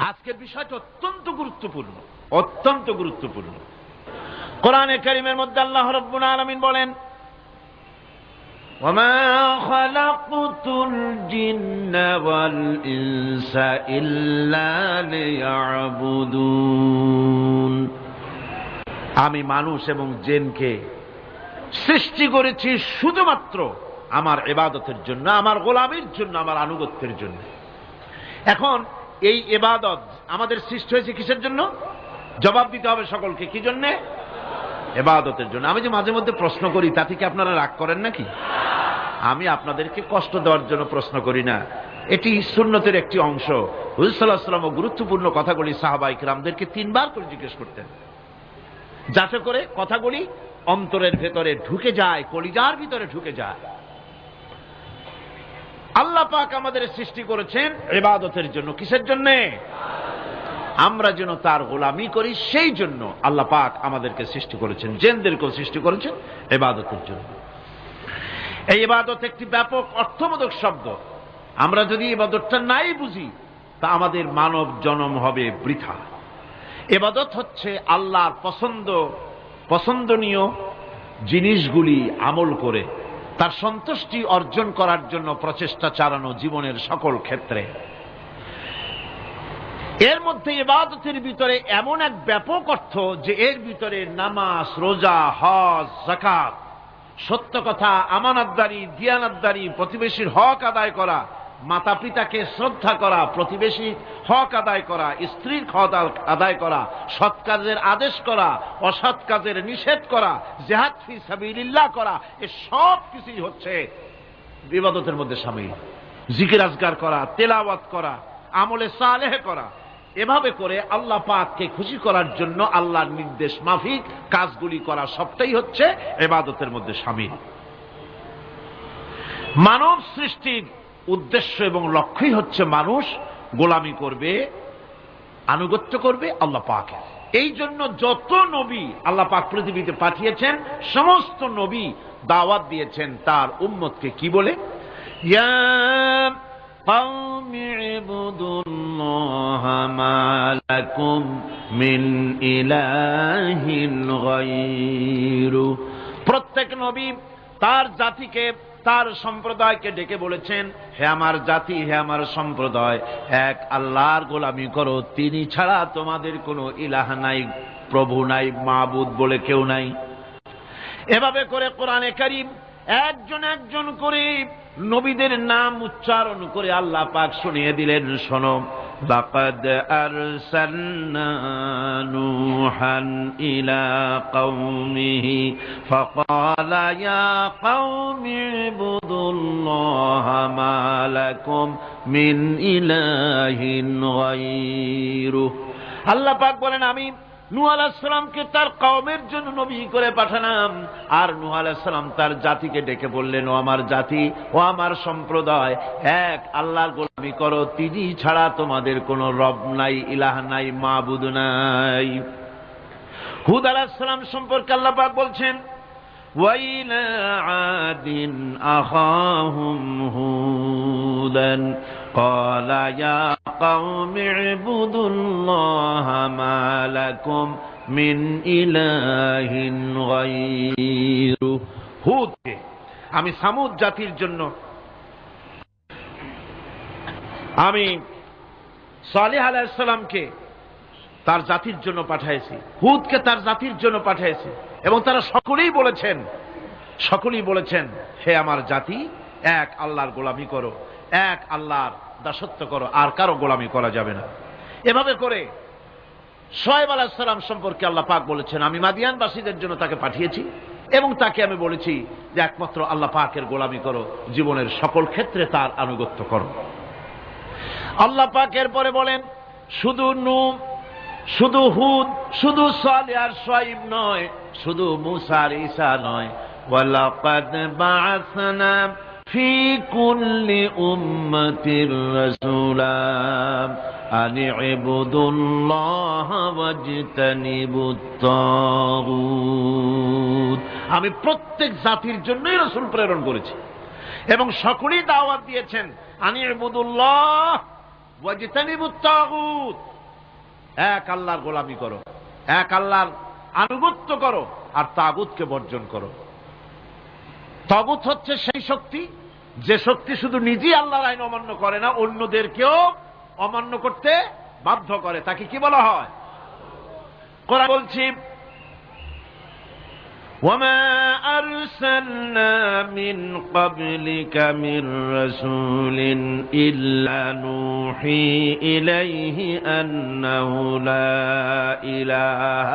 আজকের বিষয়টা অত্যন্ত গুরুত্বপূর্ণ, অত্যন্ত গুরুত্বপূর্ণ। কোরআনে কারীমের মধ্যে আল্লাহ রাব্বুল আলামিন বলেন, ওয়ামা খালাকতুল জিন্না ওয়াল ইনসা ইল্লা লিয়াবুদুন। আমি মানুষ এবং জিনকে সৃষ্টি করেছি শুধুমাত্র আমার ইবাদতের জন্য, আমার গোলামির জন্য, আমার আনুগত্যের জন্য। এখন এই ইবাদত আমাদের সৃষ্টি হয়েছে কিসের জন্য? জবাব দিতে হবে সকলকে। কি জন্য? ইবাদতের জন্য। আমি যে মাঝে মধ্যে প্রশ্ন করি, তাতে কি আপনারা রাগ করেন নাকি? আমি আপনাদেরকে কষ্ট দেওয়ার জন্য প্রশ্ন করি না, এটি সুন্নতের একটি অংশ। হুজুর সাল্লাল্লাহু আলাইহি ওয়াসাল্লাম গুরুত্বপূর্ণ কথাগুলি সাহাবায়ে কিরামদেরকে 3 বার করে জিজ্ঞেস করতেন, যাতে করে কথাগুলি অন্তরের ভেতরে ঢুকে যায়, কলিজার ভিতরে ঢুকে যায়। আল্লাহ পাক আমাদের সৃষ্টি করেছেন ইবাদতের জন্য। কিসের জন্য? আমরা যেন তার গোলামি করি, সেই জন্য আল্লাহ পাক আমাদেরকে সৃষ্টি করেছেন, জিনদেরকেও সৃষ্টি করেছেন ইবাদতের জন্য। এই ইবাদত একটি ব্যাপক অর্থবোধক শব্দ। আমরা যদি ইবাদতটা নাই বুঝি, তা আমাদের মানব জন্ম হবে বৃথা। ইবাদত হচ্ছে আল্লাহর পছন্দনীয় জিনিসগুলি আমল করে তার সন্তুষ্টি অর্জন করার জন্য প্রচেষ্টা চালানো জীবনের সকল ক্ষেত্রে। এর মধ্যে ইবাদতের ভিতরে এমন এক ব্যাপক অর্থ যে এর ভিতরে নামাজ, রোজা, হজ, যাকাত, সত্য কথা, আমানতদারি, দিয়ানতদারি, প্রতিবেশীর হক আদায় করা, মাতা পিতাকে শ্রদ্ধা করা, প্রতিবেশীর হক আদায় করা, স্ত্রীর হক আদায় করা, সৎ কাজের আদেশ করা, অসৎ কাজের নিষেধ করা, জিহাদ ফি সাবিলিল্লাহ করা, এ সব কিছুই হচ্ছে ইবাদতের মধ্যে শামিল। জিকির আজকার করা, তেলাওয়াত করা, আমলে সালেহ করা, এভাবে করে আল্লাহ পাককে খুশি করার জন্য আল্লাহর নির্দেশ মাফিক কাজগুলি করা, সবটাই হচ্ছে ইবাদতের মধ্যে শামিল। মানব সৃষ্টির উদ্দেশ্য এবং লক্ষ্যই হচ্ছে মানুষ গোলামি করবে, আনুগত্য করবে আল্লাহ পাকের। এই জন্য যত নবী আল্লাহ পাক পৃথিবীতে পাঠিয়েছেন, সমস্ত নবী দাওয়াত দিয়েছেন তার উম্মতকে কি বলে? ইয়া কওমি ইবুদুল্লাহা মা লাকুম মিন ইলাহিন গায়রু। প্রত্যেক নবী তার জাতিকে, তার সম্প্রদায়কে ডেকে বলেছেন, হে আমার জাতি, হে আমার সম্প্রদায়, এক আল্লাহর গোলামি করো, তিনি ছাড়া তোমাদের কোনো ইলাহ নাই, প্রভু নাই, মাবুদ বলে কেউ নাই। এভাবে করে কোরআনে কারীম একজন একজন করে নবীদের নাম উচ্চারণ করে আল্লাহ পাক শুনিয়ে দিলেন, শোনো, লাকাদ আরসালনা নূহান ইলা কওমিহি ফাকালা ইয়া কওমি ইবুদুল্লাহা মা লাকুম মিন ইলাহিন গায়রু। আল্লাহ পাক বলেন, আমি নূহ আলাইহিস সালামকে তার কওমের জন্য নবী করে পাঠালাম, আর নূহ আলাইহিস সালাম তার জাতিকে ডেকে বললেন, ও আমার জাতি, ও আমার সম্প্রদায়, এক আল্লাহর গোলামি করো, তিনি ছাড়া তোমাদের কোনো রব নাই, ইলাহ নাই, মাবুদ নাই। হুদ আলাইহিস সালাম সম্পর্কে আল্লাহ পাক বলছেন, ওয়াইলা আদিন আখাহুম হুদান ক্বালা ইয়া কওমি ইবুদুল্লাহা মা লাকুম মিন ইলাহিন গায়রু। হুদকে আমি সামুদ জাতির জন্য, আমি সালেহ আলাইহিস সালামকে তার জাতির জন্য পাঠিয়েছি, হুদকে তার জাতির জন্য পাঠিয়েছি, এবং তারা সকলেই বলেছেন, হে আমার জাতি, এক আল্লাহর গোলামি করো, এক আল্লাহর দাসত্ব করো, আর কারো গোলামি করা যাবে না। এভাবে করে শুআয়ব আলাইহিস সালাম সম্পর্কে আল্লাহ পাক বলেছেন, আমি মাদিয়ানবাসীদের জন্য তাকে পাঠিয়েছি, এবং তাকে আমি বলেছি যে একমাত্র আল্লাহ পাকের গোলামি করো, জীবনের সকল ক্ষেত্রে তার আনুগত্য করো। আল্লাহ পাক এরপরে বলেন, শুধু নূহ, শুধু হুদ, শুধু সালেহ আর শুআয়ব নয়, শুধু মূসা আর ঈসা নয়, ওয়ালাকাদ বা'আসনা ফি কুল্লি উম্মাতির রাসূলা আন ইবুদুল্লাহা ওয়াজতানিবুত তাগুত। আমি প্রত্যেক জাতির জন্যই রাসূল প্রেরণ করেছি, এবং সকলেই দাওয়াত দিয়েছেন, আন ইবুদুল্লাহ ওয়াজতানিবুত তাগুত, এক আল্লাহর গোলামি করো, এক আল্লাহর আনুগত্য করো, আর তাগুতকে বর্জন করো। তাগুত হচ্ছে সেই শক্তি যে শক্তি শুধু নিজেই আল্লাহর আইন অমান্য করে না, অন্যদেরকেও অমান্য করতে বাধ্য করে। তাকে কি বলা হয়? কোরআন বলছি, وَمَا أَرْسَلْنَا مِنْ قَبْلِكَ مِنْ رَسُولٍ إِلَّا نُوحِي إِلَيْهِ أَنَّهُ لَا إِلَهَ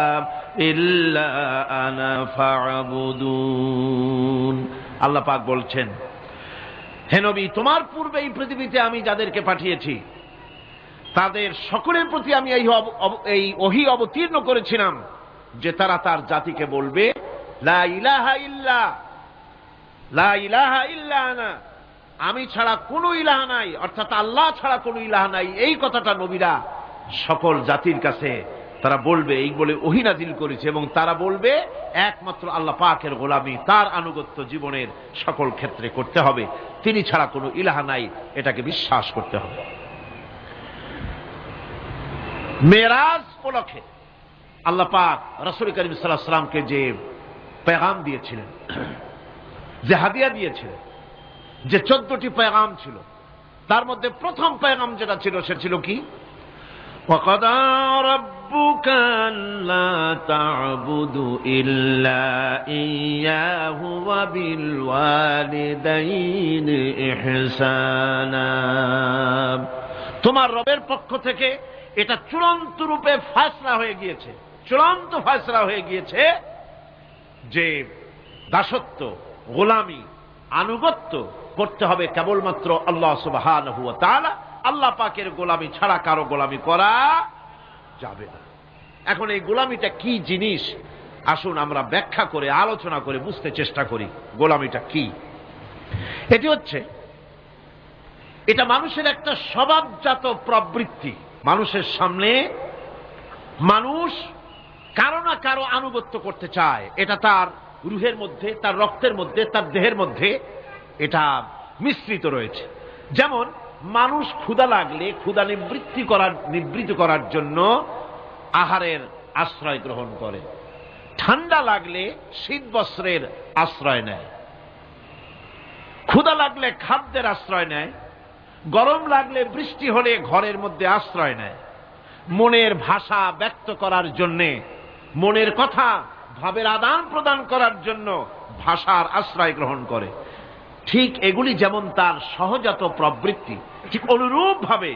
إِلَّا أَنَا فَاعْبُدُونِ। আল্লাহ পাক বলছেন, হে নবী, তোমার পূর্বে এই পৃথিবীতে আমি যাদেরকে পাঠিয়েছি তাদের সকলের প্রতি আমি এই ওহী অবতীর্ণ করেছিলাম যে তারা তার জাতিকে বলবে, লা ইলাহা ইল্লা, লা ইলাহা ইল্লা আনা, আমি ছাড়া কোনো ইলাহ নাই, অর্থাৎ আল্লাহ ছাড়া কোনো ইলাহ নাই। এই কথাটা নবীরা সকল জাতির কাছে তারা বলবে, এই বলে ওহী নাজিল করেছে। এবং তারা বলবে একমাত্র আল্লাহ পাকের গোলামি, তার আনুগত্য জীবনের সকল ক্ষেত্রে করতে হবে, তিনি ছাড়া কোনো ইলাহ নাই, এটাকে বিশ্বাস করতে হবে। মেরাজ উপলক্ষে আল্লাহ পাক রাসূল করিম সাল্লাল্লাহু আলাইহি ওয়াসাল্লামকে যে পেগাম দিয়েছিলেন, যে হাদিয়া দিয়েছিলেন, যে 14টি পেগাম ছিল, তার মধ্যে প্রথম পেগাম যেটা ছিল সে ছিল কি? وَقَضَى رَبُّكَ أَلَّا تَعْبُدُوا إِلَّا إِيَّاهُ وَبِالْوَالِدَيْنِ إِحْسَانًا। তোমার রবের পক্ষ থেকে এটা চূড়ান্ত রূপে ফয়সালা হয়ে গিয়েছে, চূড়ান্ত ফয়সালা হয়ে গিয়েছে যে দাসত্ব, গোলামি, আনুগত্য করতে হবে কেবলমাত্র আল্লাহ সুবহানাহু ওয়া তাআলা। আল্লাহ পাকের গোলামি ছাড়া কারো গোলামি করা যাবে না। এখন এই গোলামিটা কি জিনিস, আসুন আমরা ব্যাখ্যা করে আলোচনা করে বুঝতে চেষ্টা করি গোলামিটা কি। এটি হচ্ছে, এটা মানুষের একটা স্বভাবজাত প্রবৃত্তি। মানুষের সামনে মানুষ কারো না কারো আনুগত্য করতে চায়, এটা তার রুহের মধ্যে, তার রক্তের মধ্যে, তার দেহের মধ্যে এটা মিশ্রিত রয়েছে। যেমন মানুষ ক্ষুধা লাগলে ক্ষুধা নিবৃত্ত করার জন্য আহারের আশ্রয় গ্রহণ করে, ঠান্ডা লাগলে শীত বস্ত্রের আশ্রয় নেয়, ক্ষুধা লাগলে খাদ্যের আশ্রয় নেয়, গরম লাগলে বৃষ্টি হলে ঘরের মধ্যে আশ্রয় নেয়, মনের ভাষা ব্যক্ত করার জন্যে, মনের কথা ভাবের আদান প্রদান করার জন্য ভাষার আশ্রয় গ্রহণ করে। ঠিক এগুলি যেমন তার সহজাত প্রবৃত্তি, ঠিক অনুরূপ ভাবে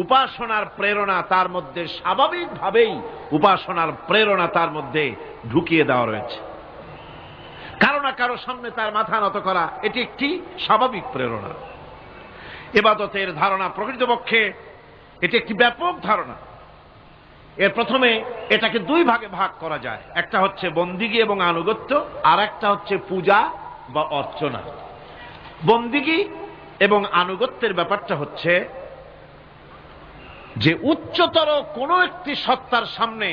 উপাসনার প্রেরণা তার মধ্যে স্বাভাবিকভাবেই উপাসনার প্রেরণা তার মধ্যে ঢুকিয়ে দেওয়া রয়েছে। কারো না কারো সামনে তার মাথা নত করা এটি একটি স্বাভাবিক প্রেরণা। ইবাদতের ধারণা প্রকৃতপক্ষে এটি একটি ব্যাপক ধারণা। এর প্রথমে এটাকে দুই ভাগে ভাগ করা যায়, একটা হচ্ছে বন্দিগি এবং আনুগত্য, আর একটা হচ্ছে পূজা বা অর্চনা। বন্দিগি এবং আনুগত্যের ব্যাপারটা হচ্ছে যে উচ্চতর কোন একটি সত্তার সামনে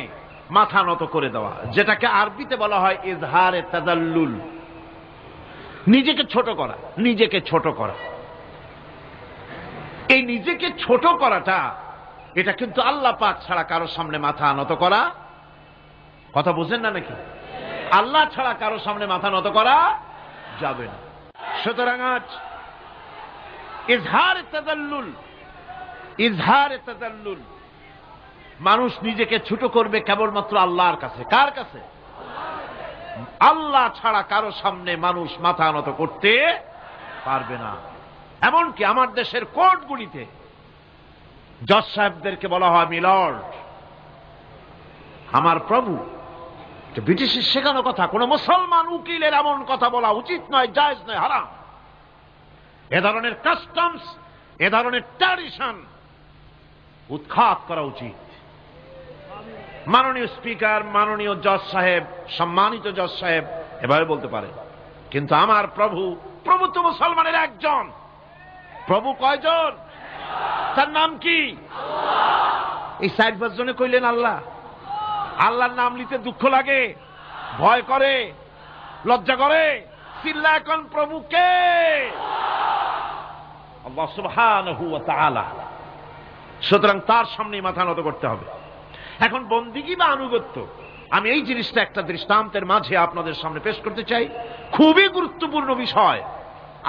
মাথা নত করে দেওয়া, যেটাকে আরবিতে বলা হয় ইজহারে তাদাল্লুল, নিজেকে ছোট করা, নিজেকে ছোট করা। এই নিজেকে ছোট করাটা এটা কিন্তু আল্লাহ পাক ছাড়া কারো সামনে মাথা নত করা, কথা বুঝেন না নাকি? আল্লাহ ছাড়া কারো সামনে মাথা নত করা যাবে না। সুতরাং আজ ইজহারে তাদাল্লুল, মানুষ নিজেকে ছোট করবে কেবলমাত্র আল্লাহর কাছে। কার কাছে? আল্লাহ ছাড়া কারো সামনে মানুষ মাথা নত করতে পারবে না। এমনকি আমার দেশের কোর্টগুলিতে জজ সাহেবদেরকে বলা হয় মিলর্ড, আমার প্রভু। ব্রিটিশের শেখানো কথা, কোন মুসলমান উকিলের এমন কথা বলা উচিত নয়, জায়েজ নয়, হারাম। এ ধরনের কাস্টমস, এ ধরনের ট্র্যাডিশন উৎখাত করা উচিত। মাননীয় স্পিকার, মাননীয় জজ সাহেব, সম্মানিত জজ সাহেব এভাবে বলতে পারে, কিন্তু আমার প্রভু, প্রভু তো মুসলমানের একজন। প্রভু কয়জন? তার নাম কি? এই 4-5 জনে কইলেন আল্লাহ। আল্লাহর নাম নিতে দুঃখ লাগে, ভয় করে, লজ্জা করে, চিল্লা এখন প্রভু কে? আল্লাহ সুবহানাহু ওয়া তাআলা। সুতরাং তার সামনে মাথা নত করতে হবে। এখন বন্দিগি বা আনুগত্য, আমি এই জিনিসটা একটা দৃষ্টান্তের মাঝে আপনাদের সামনে পেশ করতে চাই। খুবই গুরুত্বপূর্ণ বিষয়,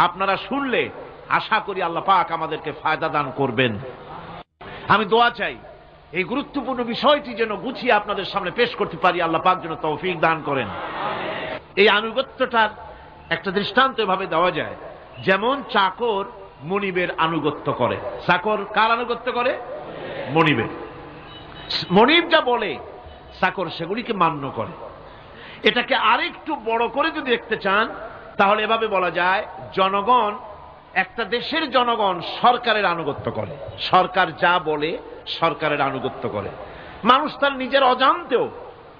আপনারা শুনলে আশা করি আল্লাহ পাক আমাদেরকে ফায়দা দান করবেন। আমি দোয়া চাই এই গুরুত্বপূর্ণ বিষয়টি যেন গুছিয়ে আপনাদের সামনে পেশ করতে পারি, আল্লাহ পাক যেন তৌফিক দান করেন। এই আনুগত্যটার একটা দৃষ্টান্ত এভাবে দেওয়া যায়, যেমন চাকর মনিবের আনুগত্য করে। চাকর কার আনুগত্য করে? মনিবের। মনিব যা বলে চাকর সেগুলিকে মান্য করে। এটাকে আরেকটু বড় করে যদি দেখতে চান তাহলে এভাবে বলা যায়, জনগণ, একটা দেশের জনগণ সরকারের আনুগত্য করে। সরকার যা বলে সরকারের আনুগত্য করে। মানুষ তার নিজের অজান্তেও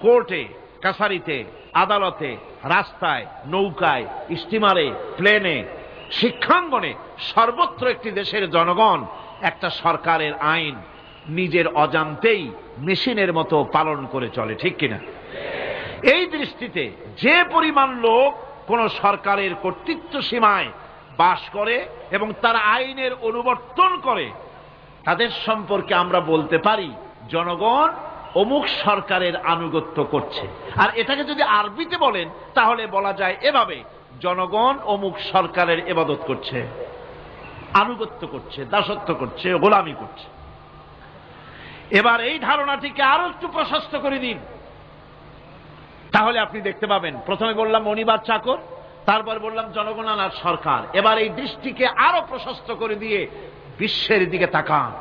কোর্টে, কাছারিতে, আদালতে, রাস্তায়, নৌকায়, স্টিমারে, প্লেনে, শিক্ষাঙ্গনে, সর্বত্র একটি দেশের জনগণ একটা সরকারের আইন নিজের অজান্তেই মেশিনের মতো পালন করে চলে, ঠিক কিনা? এই দৃষ্টিতে যে পরিমাণ লোক কোন সরকারের কর্তৃত্ব সীমায় বাস করে এবং তার আইনের অনুবর্তন করে, তাদের সম্পর্কে আমরা বলতে পারি জনগণ অমুক সরকারের আনুগত্য করছে। আর এটাকে যদি আরবিতে বলেন তাহলে বলা যায় এভাবে, জনগণ অমুক সরকারের ইবাদত করছে, আনুগত্য করছে, দাসত্ব করছে, গোলামি করছে। এবার এই ধারণাটিকে আরো একটু প্রশস্ত করে দিন, তাহলে আপনি দেখতে পাবেন, প্রথমে বললাম মনিবার চাকর, তারপর বললাম জনগণ আর সরকার। এবার এই দৃষ্টিকে আরো প্রশস্ত করে দিয়ে বিশ্বের দিকে তাকান,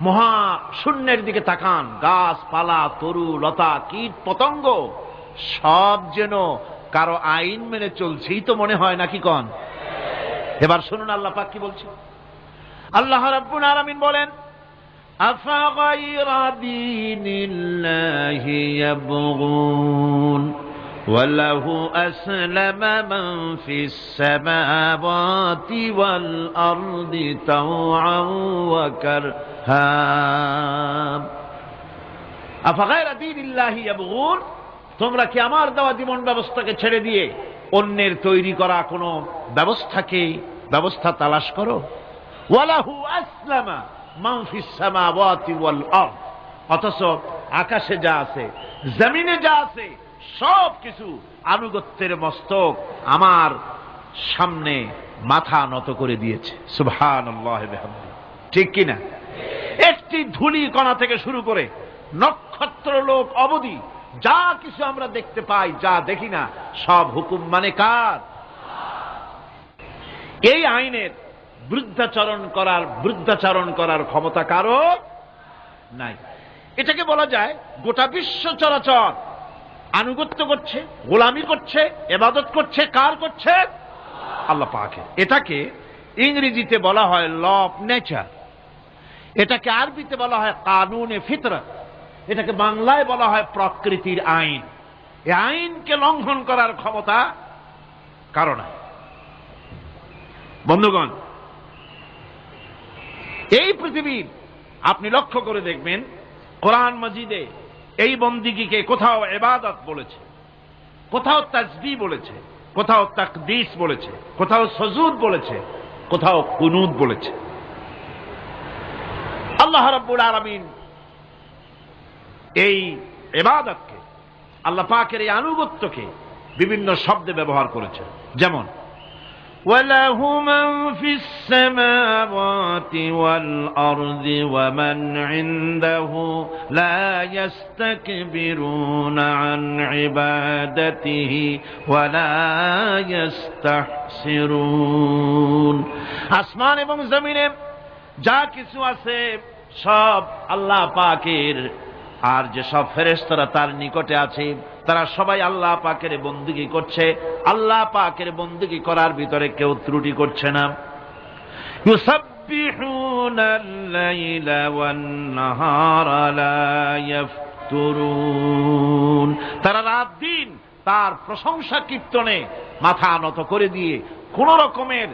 মহা শূন্যের দিকে তাকান। গাছপালা, তরু লতা, কীট পতঙ্গ সব যেন কারো আইন মেনে চলছেই তো মনে হয়, নাকি কন? এবার শুনুন আল্লাহ পাক কি বলছে। আল্লাহ রাব্বুল আলামিন বলেন, আফাগায়রা দীনিল্লাহি ইয়াবগুন ওয়ালাহু আসলামা মান ফিস সামাওয়াতি ওয়াল আরদি তাওআন ওয়া কারহা। আফাগায়রা দীনিল্লাহি ইয়াবগুন, তোমরা কি আমার দেওয়া জীবন ব্যবস্থাকে ছেড়ে দিয়ে অন্যের তৈরি করা কোন ব্যবস্থা তালাশ করো? ওয়ালাহু আসলামা মান ফিস সামাওয়াতি ওয়াল আরদ, অথচ আকাশে যা আছে, জমিনে যা আছে, সব কিছু আনুগত্যের মস্তক আমার সামনে মাথা নত করে দিয়েছে। সুবহানাল্লাহি ওয়া বিহামদিহি, ঠিক কিনা? একটি ধূলি কণা থেকে শুরু করে নক্ষত্র লোক অবধি যা কিছু আমরা দেখতে পাই, যা দেখি না, সব হুকুম মানে কার? এই আইনের বৃদ্ধাচরণ করার ক্ষমতা কারো নাই। এটাকে বলা যায় গোটা বিশ্ব চরাচর আনুগত্য করছে, গোলামি করছে, ইবাদত করছে। কার করছে? আল্লাহ পাকের। এটাকে ইংরেজিতে বলা হয় ল অফ নেচার, এটাকে আরবিতে বলা হয় কানুনে ফিতরত, এটাকে বাংলায় বলা হয় প্রকৃতির আইন। এই আইনকে লঙ্ঘন করার ক্ষমতা কারো নাই। বন্ধুগণ, এই পৃথিবীর আপনি লক্ষ্য করে দেখবেন, কোরআন মাজিদে এই বন্দিগিকে কোথাও ইবাদত বলেছে, কোথাও তাসবিহ বলেছে, কোথাও তাকদীস বলেছে, কোথাও সুজুদ বলেছে, কোথাও কুনুত বলেছে। আল্লাহ রাব্বুল আলামিন এই ইবাদতকে, আল্লাহ পাকের এই আনুগত্যকে বিভিন্ন শব্দে ব্যবহার করেছে, যেমন وَلَهُ مَنْ فِي السَّمَاوَاتِ وَالْأَرْضِ وَمَنْ عِنْدَهُ لَا يَسْتَكْبِرُونَ عَنْ عِبَادَتِهِ وَلَا يَسْتَحْسِرُونَ। আসমান এবং জমিনে যা কিছু আছে সব আল্লাহ পাকের, আর যে সব ফেরেশতারা তার নিকটে আছে তারা সবাই আল্লাহ পাকের বন্দেগী করছে। আল্লাহ পাকের বন্দেগী করার ভিতরে কেউ ত্রুটি করছে না। ইউসাব্বিহুনাল লাইলা ওয়ান নাহারা লা ইয়াফতুরুন, তারা রাত দিন তার প্রশংসা কীর্তনে মাথা নত করে দিয়ে কোন রকমের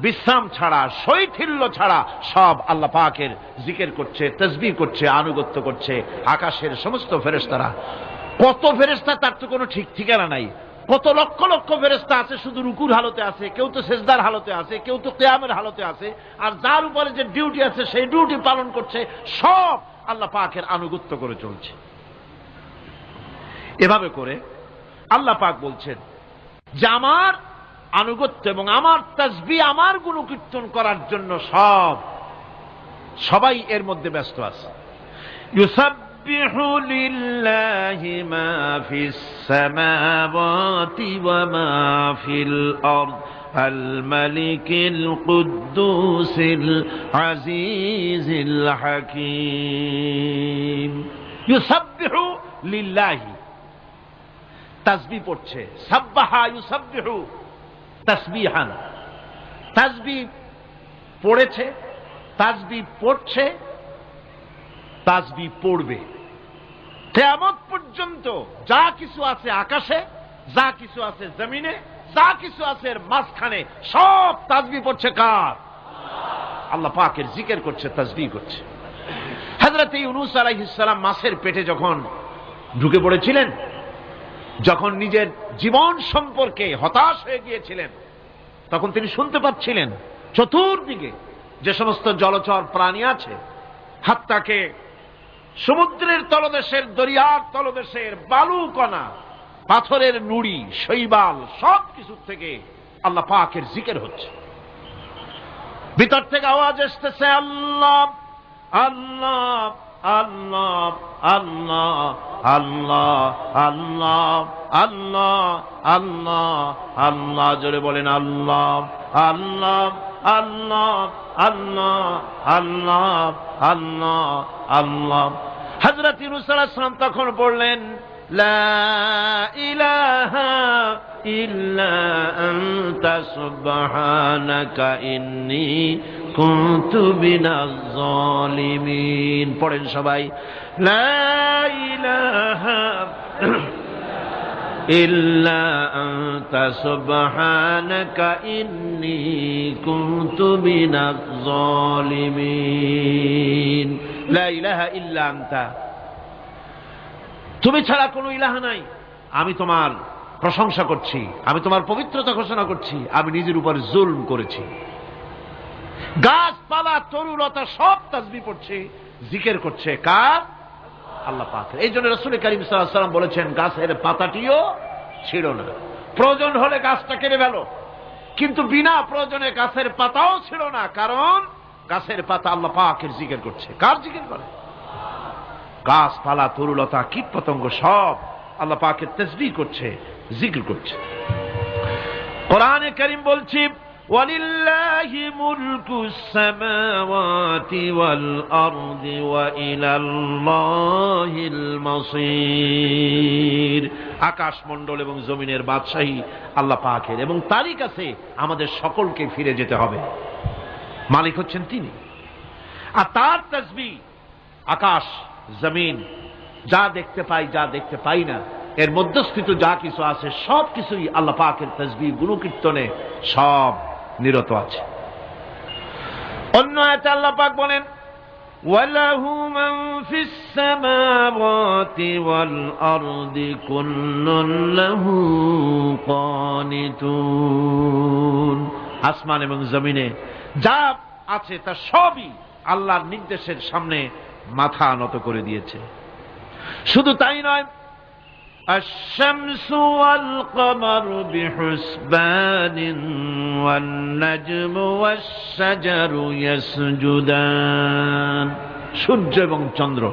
বিশ্রাম ছাড়া, শৈথিল্য ছাড়া সব আল্লাহ পাকের জিকির করছে, তাসবিহ করছে, আনুগত্য করছে। আকাশের সমস্ত ফেরেশতারা, কত ফেরেশতা তার তো কোনো ঠিক ঠিকানা নাই, কত লক্ষ লক্ষ ফেরেশতা আছে শুধু রুকুর হালতে আছে, কেউ তো সেজদার হালতে আছে, কেউ তো কিয়ামের হালতে আছে, আর যার উপরে যে ডিউটি আছে সেই ডিউটি পালন করছে, সব আল্লাহ পাকের আনুগত্য করে চলছে। এভাবে করে আল্লাহ পাক বলছেন যে আমার আনুগত্য এবং আমার তাসবিহ, আমার গুণকীর্তন করার জন্য সবাই এর মধ্যে ব্যস্ত আছে। ইউসাব্বিহু লিল্লাহি মা ফিস সামাওয়াতি ওয়া মা ফিল আরদ আল মালিকিল কুদ্দুসিল আজিজিল হাকীম। ইউসাব্বিহু লিল্লাহি, তাসবিহ পড়ছে, সাব্বাহা ইউসাব্বিহু তাসবিহান, তাসবিহ পড়েছে, তাসবিহ পড়ছে, তাসবিহ পড়বে। কিয়ামত পর্যন্ত যা কিছু আছে আকাশে, যা কিছু আছে জমিনে, যা কিছু আছে এর মাঝখানে, সব তাসবিহ পড়ছে কার? আল্লাহ পাকের জিকির করছে, তাসবিহ করছে। হযরত ইউনূস আলাইহিস সালাম মাছের পেটে যখন ঢুকে পড়েছিলেন, যখন নিজের জীবন সম্পর্কে হতাশ হয়ে গিয়েছিলেন, তখন তিনি শুনতে পাচ্ছিলেন চতুর্দিকে যে সমস্ত জলচর প্রাণী আছে, হাত্তাকে সমুদ্রের তলদেশের, দরিয়ার তলদেশের বালুকণা, পাথরের নুড়ি, শৈবাল, সব কিছু থেকে আল্লাহ পাকের জিকির হচ্ছে। ভিতর থেকে আওয়াজ আসতেছে আল্লাহ আল্লাহ আল্লাহ আল্লাহ আল্লাহ আল্লাহ আল্লাহ আল্লাহ আল্লাহ, জোরে বলেন আল্লাহ আল্লাহ আল্লাহ আল্লাহ আল্লাহ আল্লাহ আল্লাহ। হযরত ইউনূস আলাইহিস সালাম তখন বললেন লা ইলাহা ইল্লা আনতা সুবহানাকা ইন্নী কুনতু মিনাজ জালিমিন। পড়েন সবাই, লা ইলাহা ইল্লা আনতা সুবহানাকা ইন্নী কুনতু মিনাজ জালিমিন। লা ইলাহা ইল্লা আনতা, তুমি ছাড়া কোনো ইলাহ নাই, আমি তোমার প্রশংসা করছি, আমি তোমার পবিত্রতা ঘোষণা করছি, আমি নিজের উপর জুলম করেছি। গাছপালা, তরুলতা সব তাসবিহ পড়ছে, জিকির করছে কার? আল্লাহ পাকের। এই জন্য রাসূল কারীম সাল্লাল্লাহু আলাইহি ওয়াসাল্লাম বলেছেন গাছের পাতাটিও ছিঁড়ো না, প্রয়োজন হলে গাছটা কেটে ফেলো, কিন্তু বিনা প্রয়োজনে গাছের পাতাও ছিঁড়ো না, কারণ গাছের পাতা আল্লাহ পাকের জিকির করছে। কার জিকির করে? গাছপালা, তরুলতা, কীট পতঙ্গ সব আল্লাহ পাকের তাসবিহ করছে, জিকির করছে। কোরআনে কারীম বলছে ওয়ালিল্লাহি মুলকুস সামাওয়াতি ওয়াল আরদি ওয়া ইলাল্লাহিল মাসীর। আকাশ মণ্ডল এবং জমিনের বাদশাহী আল্লাহ পাকের, এবং তারই কাছে আমাদের সকলকে ফিরে যেতে হবে। মালিক হচ্ছেন তিনি, আর তার তাসবিহ আকাশ জমিন, যা দেখতে পাই যা দেখতে পাই না, এর মধ্যস্থিত যা কিছু আছে সব কিছুই আল্লাহ পাকের তাসবিহ গুণকীর্তনে সব নিরত আছে। অন্য আয়াতে আল্লাহ পাক বলেন ওয়ালাহু মান ফিস সামাওয়াতি ওয়াল আরদি কুল্লুন লাহু কানিতুন। আসমান এবং জমিনে যা আছে তা সবই আল্লাহর নির্দেশের সামনে মাথা নত করে দিয়েছে। শুধু তাই নয়, আশ-শামসু ওয়াল কমারু বিহুসবানিন ওয়ান নাজমু ওয়াশ-শাজারু ইয়াসজুদান। সূর্য এবং চন্দ্র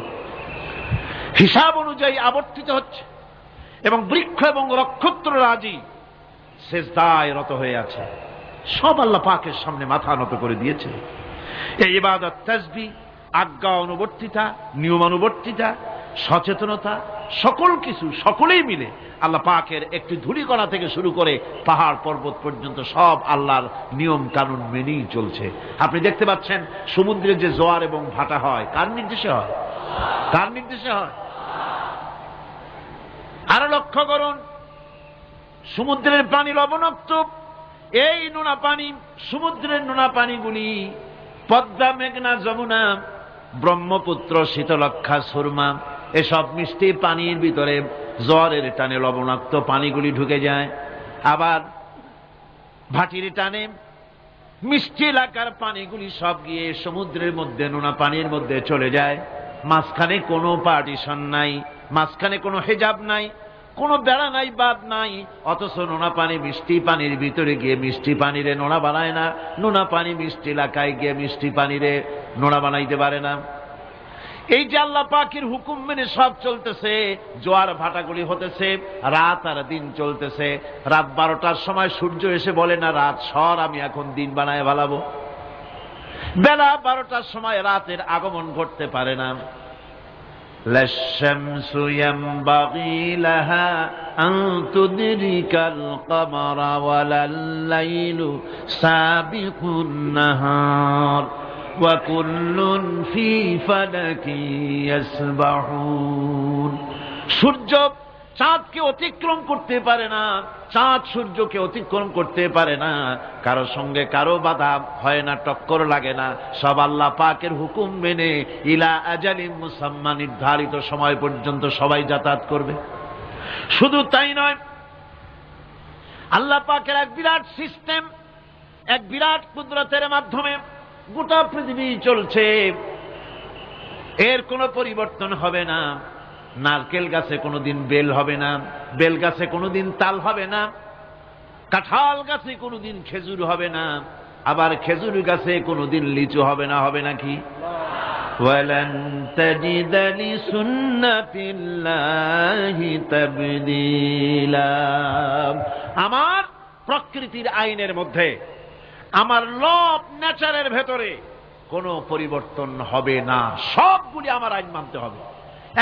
হিসাব অনুযায়ী আবর্তিত হচ্ছে, এবং বৃক্ষ এবং নক্ষত্ররাজি সিজদায় রত হয়ে আছে। সব আল্লাহ পাকের সামনে মাথা নত করে দিয়েছে। এই ইবাদত, তাসবিহ, আজ্ঞা অনুবর্তিতা, নিয়মানুবর্তিতা, সচেতনতা, সকল কিছু সকলেই মিলে আল্লাহ পাকের একটি ধূলিকণা থেকে শুরু করে পাহাড় পর্বত পর্যন্ত সব আল্লাহর নিয়ম কানুন মেনেই চলছে। আপনি দেখতে পাচ্ছেন সমুদ্রে যে জোয়ার এবং ভাটা হয়, কার নির্দেশে হয়? কার নির্দেশে হয়? আরো লক্ষ্য করুন, সমুদ্রের পানি লবণাক্ত, এই নোনা পানি, সমুদ্রের নোনা পানিগুলি পদ্মা, মেঘনা, যমুনা, ব্রহ্মপুত্র, শীতলক্ষা, সুরমা, এসব মিষ্টি পানির ভিতরে জোয়ারের টানে লবণাক্ত পানিগুলি ঢুকে যায়, আবার ভাটির টানে মিষ্টি এলাকার পানিগুলি সব গিয়ে সমুদ্রের মধ্যে নোনা পানির মধ্যে চলে যায়। মাঝখানে কোনো পার্টিশন নাই, মাঝখানে কোনো হেজাব নাই, কোনো বেড়া নাই, বাদ নাই, অথচ নোনা পানি মিষ্টি পানির ভিতরে গিয়ে মিষ্টি পানিরে নোনা বানায় না, নোনা পানি মিষ্টি এলাকায় গিয়ে মিষ্টি পানিরে নোনা বানাইতে পারে না। এই যে আল্লাহ পাকের হুকুম মেনে সব চলতেছে, জোয়ার ভাটাগুলি হতেছে, রাত আর দিন চলতেছে। রাত 12টার সময় সূর্য এসে বলে না রাত সর, আমি এখন দিন বানায় ভালাবো। বেলা 12টার সময় রাতের আগমন ঘটতে পারে না। لا الشمس ينبغي لها أن تدرك القمر ولا الليل سابق النهار وكل في فلك يسبحون। সূর্য চাঁদকে অতিক্রম করতে পারে না, চাঁদ সূর্যকে অতিক্রম করতে পারে না, কারো সঙ্গে কারো বাধা হয় না, টক্কর লাগে না, সব আল্লাহ পাকের হুকুম মেনে ইলা আজালিন মুসাম্মা নির্ধারিত সময় পর্যন্ত সবাই যাতায়াত করবে। শুধু তাই নয়, আল্লাহ পাকের এক বিরাট সিস্টেম, এক বিরাট কুদরতের মাধ্যমে গোটা পৃথিবী চলছে, এর কোনো পরিবর্তন হবে না। নারকেল গাছে কোনোদিন বেল হবে না, বেল গাছে কোনোদিন তাল হবে না, কাঁঠাল গাছে কোনোদিন খেজুর হবে না, আবার খেজুর গাছে কোনোদিন লিচু হবে না। হবে নাকি? ওয়ালান তাজিদা লিসুন্নাতিল্লাহি তাবদীলা। আমার প্রকৃতির আইনের মধ্যে, আমার ল অফ নেচারের ভেতরে কোনো পরিবর্তন হবে না, সবগুলি আমার আইন মানতে হবে।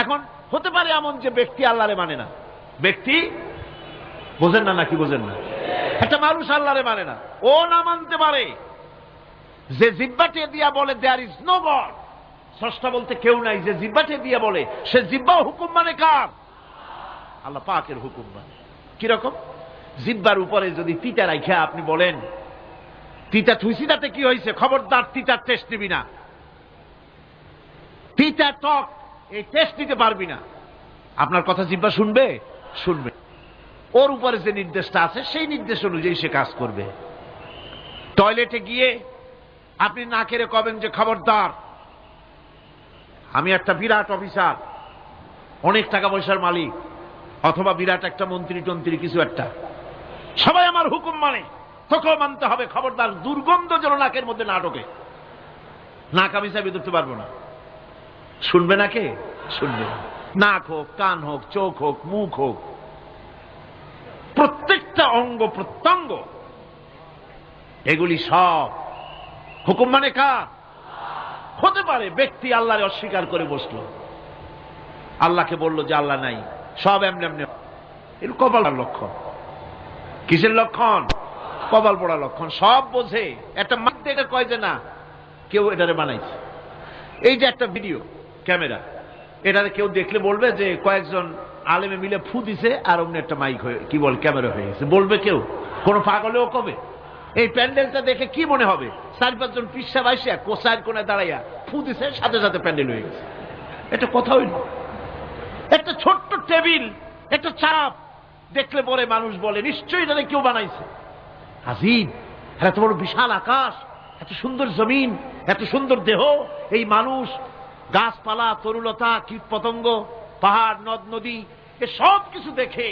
এখন হতে পারে এমন যে ব্যক্তি আল্লাহরে মানে না, ব্যক্তি বোঝেন না নাকি বোঝেন না, একটা মানুষ আল্লাহরে মানে না, ও না মানতে পারে যে জিহ্বাটে দিয়া বলে দেয়ার ইজ নো গড, স্রষ্টা বলতে কেউ নাই, যে জিহ্বাটে দিয়া বলে সে জিহ্বা হুকুম মানে কার? আল্লাহ পাকের হুকুম মানে। কিরকম? জিহ্বার উপরে যদি তিতা রাখা আপনি বলেন তিতা থুইছি তাতে কি হয়েছে, খবরদার তিতার টেস্ট নিবি না, তিতা টক এই টেস্ট নিতে পারবি না, আপনার কথা জিহ্বা শুনবে? শুনবে। ওর উপরে যে নির্দেশটা আছে সেই নির্দেশ অনুযায়ী সে কাজ করবে। টয়লেটে গিয়ে আপনি নাকেরে কবেন যে খবরদার, আমি একটা বিরাট অফিসার, অনেক টাকা পয়সার মালিক, অথবা বিরাট একটা মন্ত্রী টন্ত্রী কিছু একটা, সবাই আমার হুকুম মানে, তোকেও মানতে হবে, খবরদার দুর্গন্ধ যেন নাকের মধ্যে না ঢোকে। নাক আমি চাবি ধরতে পারবো না, শুনবে না কে? শুনবে। নাক হোক, কান হোক, চোখ হোক, মুখ হোক, প্রত্যেকটা অঙ্গ প্রত্যঙ্গ, এগুলি সব হুকুম মানে কার? হতে পারে ব্যক্তি আল্লাহরে অস্বীকার করে বসলো, আল্লাহকে বললো যে আল্লাহ নাই, সব এমনি এমনি, এর কপালের লক্ষণ। কিসের লক্ষণ? কপাল পড়া লক্ষণ। সব বোঝে, একটা মাধ্যমে এটা কয় যে না কেউ এটারে বানাইছে। এই যে একটা ভিডিও ক্যামেরা, এটারে কেউ দেখলে বলবে যে কয়েকজন আলেমে মিলে ফু দিছে আর অমনি একটা মাইক হয়ে কি বল ক্যামেরা হয়ে গেছে, বলবে কেউ? কোন পাগলেও কবে? এই প্যান্ডেলটা দেখে কি মনে হবে? 4-5 জন পিসা বাইসা কোসার কোণে দাঁড়াইয়া ফু দিছে, সাথে সাথে প্যান্ডেল হয়ে গেছে। এটা কথা হইল? একটা ছোট্ট টেবিল, একটা চাপ দেখলে পরে মানুষ বলে নিশ্চয়ই এটা কেউ বানাইছে। আজীব, এত বড় বিশাল আকাশ, এত সুন্দর জমিন, এত সুন্দর দেহ, এই মানুষ, গাছপালা, তরুলতা, কীট পতঙ্গ, পাহাড়, নদ নদী, এ সব কিছু দেখে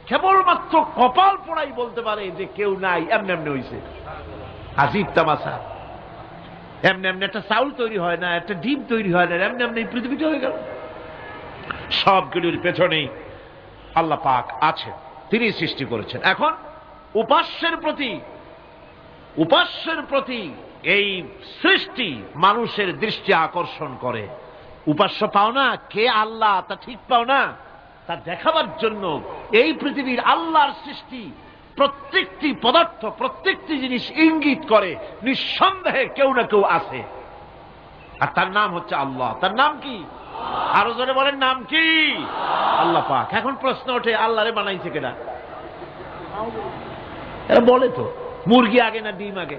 কেবলমাত্র কপাল পোড়াই বলতে পারে যে কেউ নাই, এমনি এমনি হয়েছে। আজীব তামাশা। এমনি এমনি একটা চাউল তৈরি হয় না, একটা ডিম তৈরি হয় না, এমনি এমনি পৃথিবীটা হয়ে গেল। সবগুলির পেছনেই আল্লাহ পাক আছে, তিনি সৃষ্টি করেছেন। এখন উপাস্যের প্রতি এই সৃষ্টি মানুষের দৃষ্টি আকর্ষণ করে। উপাস্য পাও না কে আল্লাহ, তা ঠিক পাও না, তা দেখাবার জন্য এই পৃথিবীর আল্লাহর সৃষ্টি প্রত্যেকটি পদার্থ, প্রত্যেকটি জিনিস ইঙ্গিত করে নিঃসন্দেহে কেউ না কেউ আছে, আর তার নাম হচ্ছে আল্লাহ। তার নাম কি? আরো জোরে বলেন, নাম কি? আল্লাহ পাক। এখন প্রশ্ন ওঠে আল্লাহরে বানাইছে কেনা? এরা বলে তো মুরগি আগে না ডিম আগে?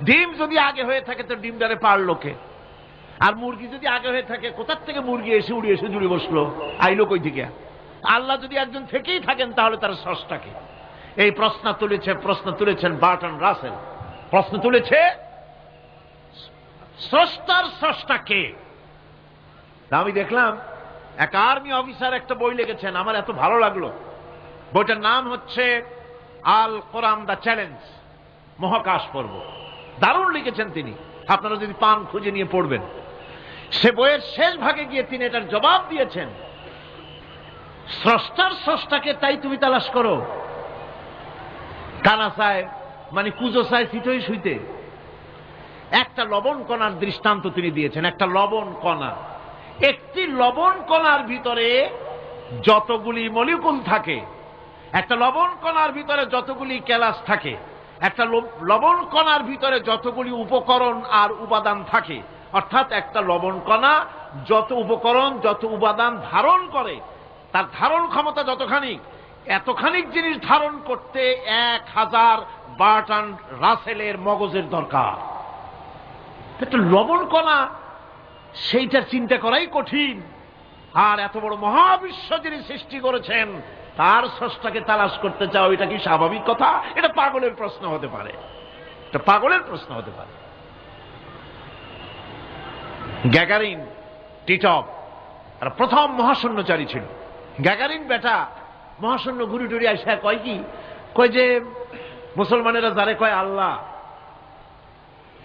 ডিম যদি আগে হয়ে থাকে তো ডিমটারে পারলো কে? আর মুরগি যদি আগে হয়ে থাকে, কোথার থেকে মুরগি এসে উড়ে এসে জুড়ে বসলো, আইলো কই থেকে? আল্লাহ যদি একজন থেকেই থাকেন তাহলে তার স্রষ্টাকে? এই প্রশ্ন তুলেছেন বার্টন রাসেল। প্রশ্ন তুলেছে স্রষ্টার স্রষ্টাকে। আমি দেখলাম এক আর্মি অফিসার একটা বই লিখেছেন, আমার এত ভালো লাগলো। বইটার নাম হচ্ছে আল কোরআন দ্য চ্যালেঞ্জ, মহাকাশ পর্ব। দারুণ লিখেছেন তিনি, আপনারা যদি পান খুঁজে নিয়ে পড়বেন। সে বইয়ের শেষ ভাগে গিয়ে তিনি এটার জবাব দিয়েছেন, স্রষ্টার স্রষ্টাকে তাই তুমি তালাশ করো, কানা চায় মানে কুজো চায় চিতই শুইতে। একটা লবণ কণার দৃষ্টান্ত তিনি দিয়েছেন। একটা লবণ কণা, একটি লবণ কণার ভিতরে যতগুলি মলিকুল থাকে, একটা লবণ কণার ভিতরে যতগুলি ক্যালাস থাকে, একটা লবণ কণার ভিতরে যতগুলি উপকরণ আর উপাদান থাকে, অর্থাৎ একটা লবণ কণা যত উপকরণ যত উপাদান ধারণ করে, তার ধারণ ক্ষমতা যতখানি, এতখানি জিনিস ধারণ করতে 1000 বার্টন রাসেলের মগজের দরকার। একটা লবণ কণা, সেইটার চিন্তা করাই কঠিন। আর এত বড় মহাবিশ্ব যিনি সৃষ্টি করেছেন তার স্রষ্টাকে তালাশ করতে চাও, এটা কি স্বাভাবিক কথা? এটা পাগলের প্রশ্ন হতে পারে, এটা পাগলের প্রশ্ন হতে পারে। গ্যাগারিন টিটপ আর প্রথম মহাশূন্যচারী ছিল। গ্যাগারিন বেটা মহাশূন্য ঘুরি টুরি আসা কয় কি, কয় যে মুসলমানেরা যারে কয় আল্লাহ,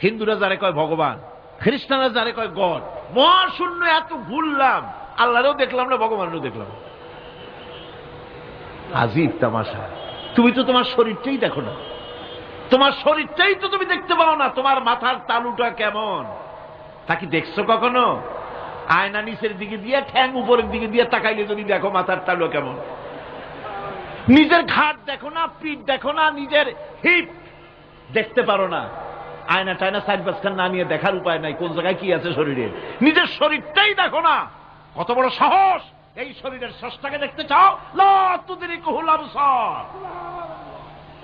হিন্দুরা যারে কয় ভগবান, খ্রিস্টানরা যারে কয় গড, মহাশূন্য এত ঘুরলাম, আল্লাহরেও দেখলাম না, ভগবানেরও দেখলাম। আজীব তামাশা। তুমি তো তোমার শরীরটাই দেখো না, তোমার শরীরটাই তো তুমি দেখতে পাও না। তোমার মাথার তালুটা কেমন তা কি দেখছো কখনো? আয়না নিচের দিকে দিয়ে ঠ্যাং উপরের দিকে দিয়ে তাকাইলে যদি দেখো মাথার তালু কেমন। নিজের ঘাট দেখো না, পিঠ দেখো না, নিজের হিপ দেখতে পারো না। আয়না টায়না সাইড বাসখান না নিয়ে দেখার উপায় নাই কোন জায়গায় কি আছে শরীরে। নিজের শরীরটাই দেখো না, কত বড় সাহস! এই শরীরের স্রষ্টাকে দেখতে চাও? লা তুদরিকুহুল আবসার।